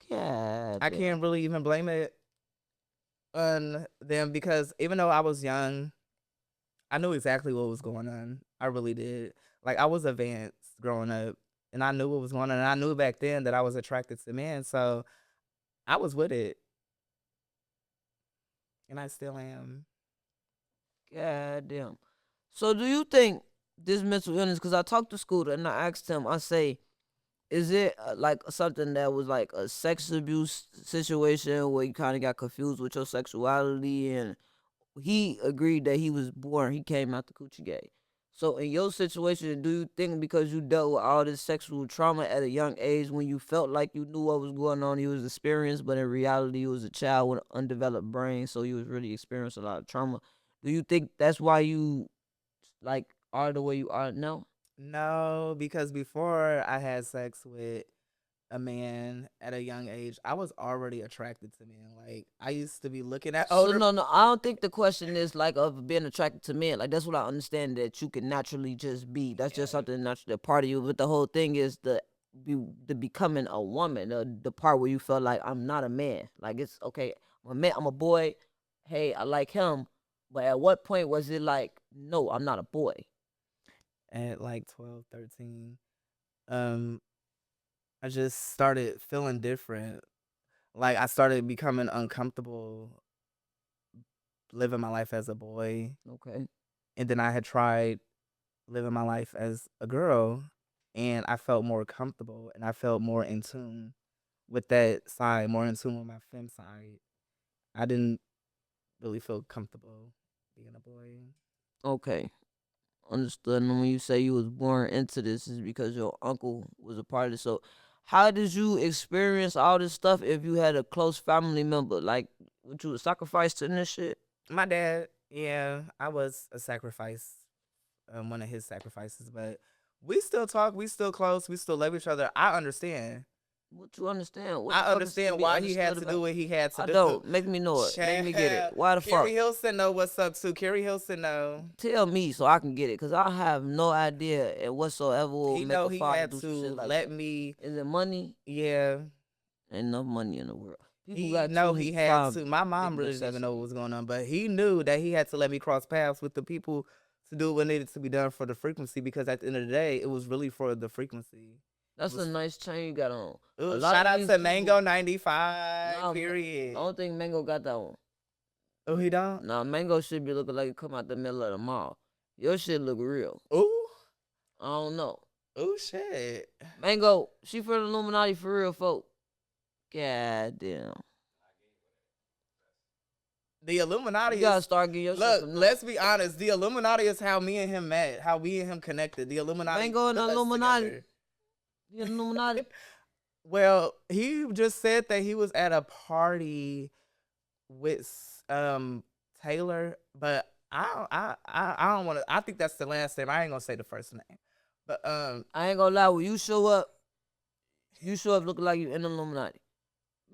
Yeah, I can't really even blame it on them because even though I was young, I knew exactly what was going on. I really did. Like, I was advanced growing up, and I knew what was going on. And I knew back then that I was attracted to men, so I was with it. And I still am. God damn. So do you think this mental illness, because I talked to Scooter and I asked him, I say, is it like something that was like a sex abuse situation where you kind of got confused with your sexuality? And he agreed that he was born, he came out the coochie gay. So in your situation, do you think because you dealt with all this sexual trauma at a young age when you felt like you knew what was going on, you was experienced, but in reality you was a child with an undeveloped brain, so you was really experiencing a lot of trauma. Do you think that's why you like are the way you are now? No, because before I had sex with a man at a young age, I was already attracted to men. Like, I used to be looking at older. So no, I don't think the question is like of being attracted to men. Like, that's what I understand that you can naturally just be. That's just something naturally a part of you. But the whole thing is the becoming a woman. The part where you feel like I'm not a man. Like, it's okay. I'm a man. I'm a boy. Hey, I like him. But at what point was it like, no, I'm not a boy? At like 12, 13. I just started feeling different. Like, I started becoming uncomfortable living my life as a boy. Okay. And then I had tried living my life as a girl, and I felt more comfortable, and I felt more in tune with that side, more in tune with my femme side. I didn't really feel comfortable being a boy. Okay. understood. And when you say you was born into this, is because your uncle was a part of it. So, how did you experience all this stuff if you had a close family member? Like, would you sacrifice to this shit? My dad, yeah, I was a sacrifice, one of his sacrifices, but we still talk, we still close, we still love each other. I understand. What you understand? What the I fuck is to understand be why he had understood to do about? what he had to I do. don't. Make me know it. Make me get it. Why the Kerry fuck? Hilson know what's up too. Kerry Hilson know. Tell me so I can get it, cause I have no idea and whatsoever will He make know a he father had do to some shit like let that. me. Is it money? Yeah, Ain't enough money in the world. People he got know too he he had find to. My mom big really didn't even know necessity. what was going on, but he knew that he had to let me cross paths with the people to do what needed to be done for the frequency. Because at the end of the day, it was really for the frequency. That's a Was, nice chain you got on. A ooh, lot shout of out these to people, Mango 95. nah, I Period. don't think Mango got that one. Oh, he don't. Nah, Mango should be looking like it come out the middle of the mall. Your shit look real. Ooh, I don't know. ooh, shit. Mango, she for the Illuminati for real, folk. God damn. The Illuminati You gotta is. start getting your shit Look, some let's be honest. The Illuminati is how me and him met, how we and him connected. The Illuminati Mango and the put us Illuminati. together. The Illuminati. Well, he just said that he was at a party with Taylor, but I don't want to. I think that's the last name. I ain't gonna say the first name, but I ain't gonna lie, when you show up looking like you in the Illuminati.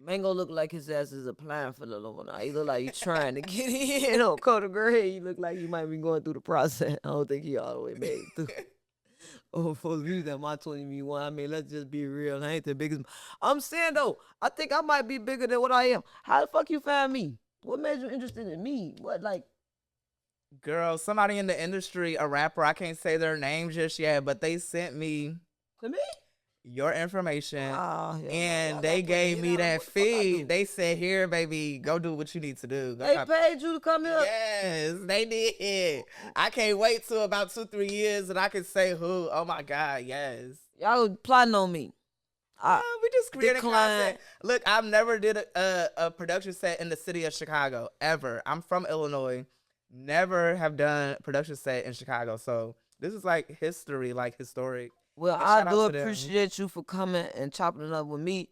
Mango look like his ass is applying for the Illuminati. He look like he's trying to get in on Code of Gray. He look like he might be going through the process. I don't think he all the way made it through. Oh, folks, we that my 20v1. I mean, let's just be real. I ain't the biggest. I'm saying though, I think I might be bigger than what I am. How the fuck you find me? What made you interested in me? What like? girl, somebody in the industry, a rapper, I can't say their name just yet, but they sent me To me? your information. Ah, hell no. And Y'all they gotta put gave a me hit out on that what the fuck I do. feed. They said, "Here, baby, go do what you need to do." Go They cop-" paid you to come here. Yes, they did. I can't wait till about 2-3 years and I can say who. Oh my God, yes. Y'all was plotting on me. We just created decline. content. Look, I've never did a production set in the city of Chicago ever. I'm from Illinois. Never have done a production set in Chicago. So this is like history, like historic. Well, And I shout do out to them. appreciate you for coming and chopping it up with me.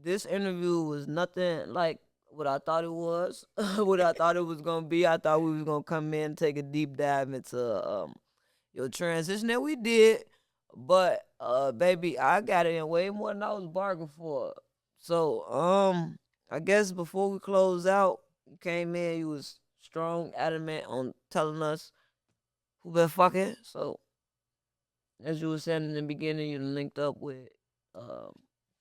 This interview was nothing like what I thought it was, what I thought it was gonna be. I thought we was gonna come in and take a deep dive into your transition that we did, but baby, I got it in way more than I was bargaining for. So I guess before we close out, you came in, you was strong, adamant on telling us who been fucking. So as you were saying in the beginning, you linked up with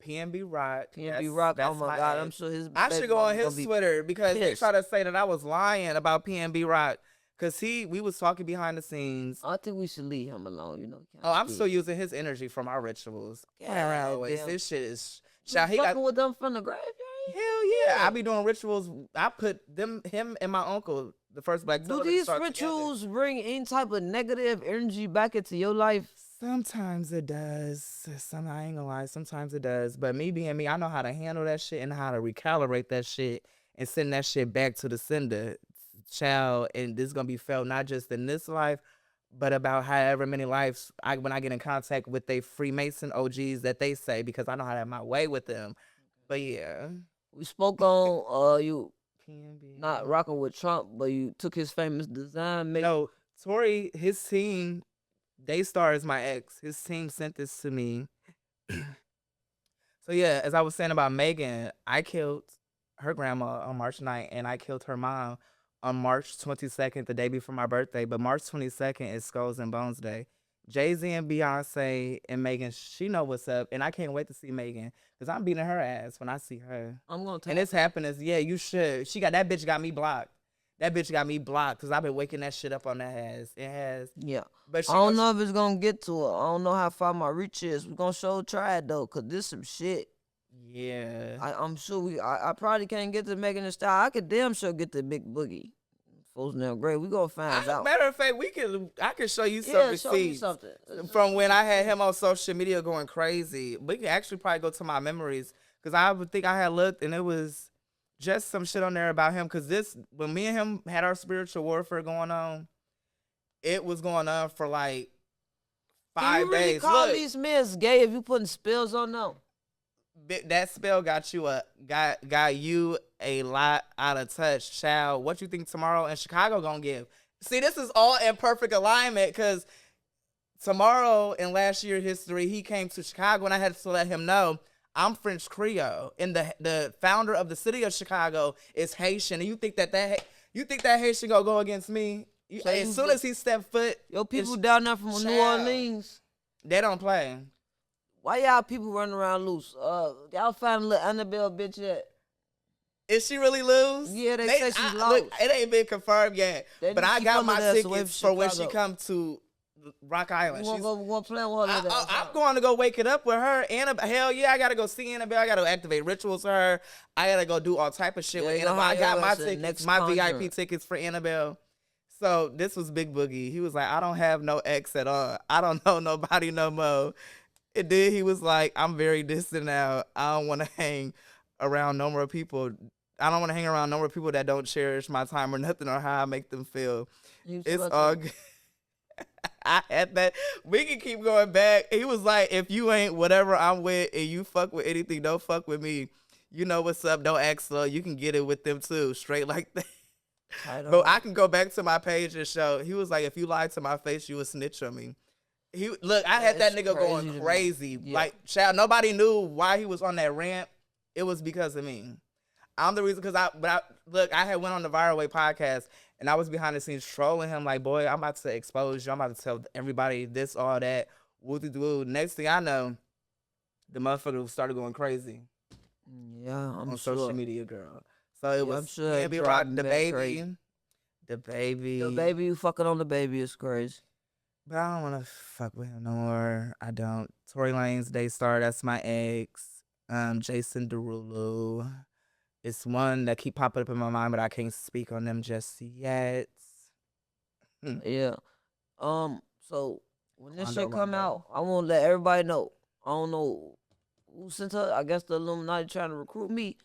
PNB Rock. PNB Rock. Oh my God, I'm ex. sure his I baby should go mama on gonna his be Twitter because they pissed. try to say that I was lying about PNB Rock because we was talking behind the scenes. I think we should leave him alone. You know. He Oh, I'm speak. still using his energy from our rituals. God Always. damn. This shit is. You Child, he fucking got, with them from the graveyard. hell yeah. I be doing rituals. I put him and my uncle, the first black Do television these star, together. rituals bring any type of negative energy back into your life? Sometimes it does. I ain't gonna lie. Sometimes it does. But me being me, I know how to handle that shit and how to recalibrate that shit and send that shit back to the sender, child. And this is gonna be felt not just in this life, but about however many lives when I get in contact with they Freemason OGs that they say, because I know how to have my way with them. But yeah. We spoke on you PNB. not rocking with Trump, but you took his famous design. No, Tory, his team, Daystar is my ex. His team sent this to me. So yeah, as I was saying about Megan, I killed her grandma on March 9th, and I killed her mom on March 22nd, the day before my birthday. But March 22nd is Skulls and Bones Day. Jay-Z and Beyonce and Megan, she know what's up, and I can't wait to see Megan because I'm beating her ass when I see her. I'm gonna take And it's happening. Yeah, you should. That bitch got me blocked. That bitch got me blocked because I've been waking that shit up on that ass. It has. Yeah. But she I don't know if it's gonna get to her. I don't know how far my reach is. We're gonna show try it though, cause this some shit. Yeah. I'm sure I probably can't get to Megan Thee Stallion. I could damn sure get to Big Boogie. Folks now great. We gonna find out. Matter of fact, I can show you some Yeah, show me receipts something. from when I had him on social media going crazy. We can actually probably go to my memories because I would think I had looked and it was just some shit on there about him. Because when me and him had our spiritual warfare going on, it was going on for like Can 5 you really days. call Look, these men gay if you putting spells on them? that spell got you a lot out of touch, child. What you think tomorrow in Chicago gonna give? See, this is all in perfect alignment because tomorrow in last year's history, he came to Chicago and I had to let him know I'm French Creole and the founder of the city of Chicago is Haitian. And you think that Haitian gonna go against me? So As soon as he stepped foot, Yo, people down there from New Orleans, they don't play. why y'all people running around loose? Y'all find a little Annabelle bitch yet? Is she really loose? Yeah, they say she's lost. Look, it ain't been confirmed yet, but I got my tickets for when she come to Rock Island. You wanna play with her? I'm going to go wake it up with her. Annabelle, hell yeah, I gotta go see Annabelle. I gotta activate rituals for her. I gotta go do all type of shit with Annabelle. I got my tickets, my VIP tickets for Annabelle. So this was Big Boogie. He was like, I don't have no ex at all. I don't know nobody no more. And then he was like, I'm very distant now. I don't want to hang around no more people. I don't want to hang around no more people that don't cherish my time or nothing or how I make them feel. It's all good. I had that. We can keep going back. He was like, if you ain't whatever I'm with and you fuck with anything, don't fuck with me. You know what's up. Don't act slow. You can get it with them too. Straight like that. But I can go back to my page and show. He was like, if you lied to my face, you would snitch on me. I had that nigga going crazy. Yeah. Like, child, nobody knew why he was on that rant. It was because of me. I'm the reason, because I had went on the Viral Way podcast and I was behind the scenes trolling him like, boy, I'm about to expose you. I'm about to tell everybody this, all that. Woo-doo-doo. Next thing I know, the motherfucker started going crazy. Yeah, I'm on sure. social media, girl. So it was, I'm sure be rock, the baby. Crazy. The baby. The baby, you fucking on the baby is crazy. But I don't want to fuck with him no more. I don't. Tory Lanez, Daystar, that's my ex. Jason Derulo. It's one that keep popping up in my mind, but I can't speak on them just yet. Yeah. So when this shit come out, I want to let everybody know. I don't know who sent her. I guess the Illuminati trying to recruit me.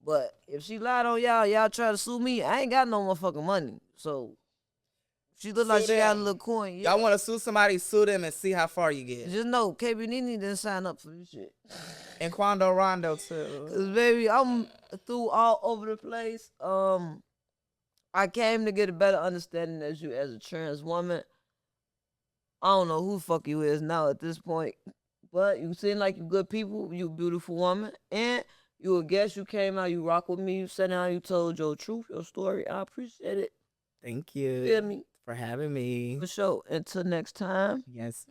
But if she lied on y'all try to sue me, I ain't got no motherfucking money. So she look like she got a little coin. Yeah. Y'all want to sue somebody, sue them and see how far you get. Just know, KB Nene didn't sign up for this shit. And Quando Rondo too. Cause baby, I'm through all over the place. I came to get a better understanding as you as a trans woman. I don't know who the fuck you is now at this point, but you seem like you good people. You a beautiful woman, and you a guest. You came out, you rock with me. You sat down, you told your truth, your story. I appreciate it. Thank you. Feel me? For having me. For sure. Until next time. Yes.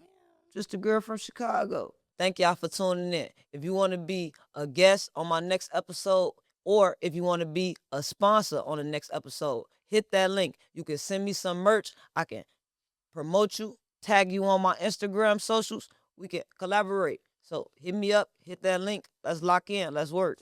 Just a girl from Chicago. Thank y'all for tuning in. If you want to be a guest on my next episode, or if you want to be a sponsor on the next episode, hit that link. You can send me some merch. I can promote you, tag you on my Instagram socials. We can collaborate. So hit me up, hit that link. Let's lock in. Let's work.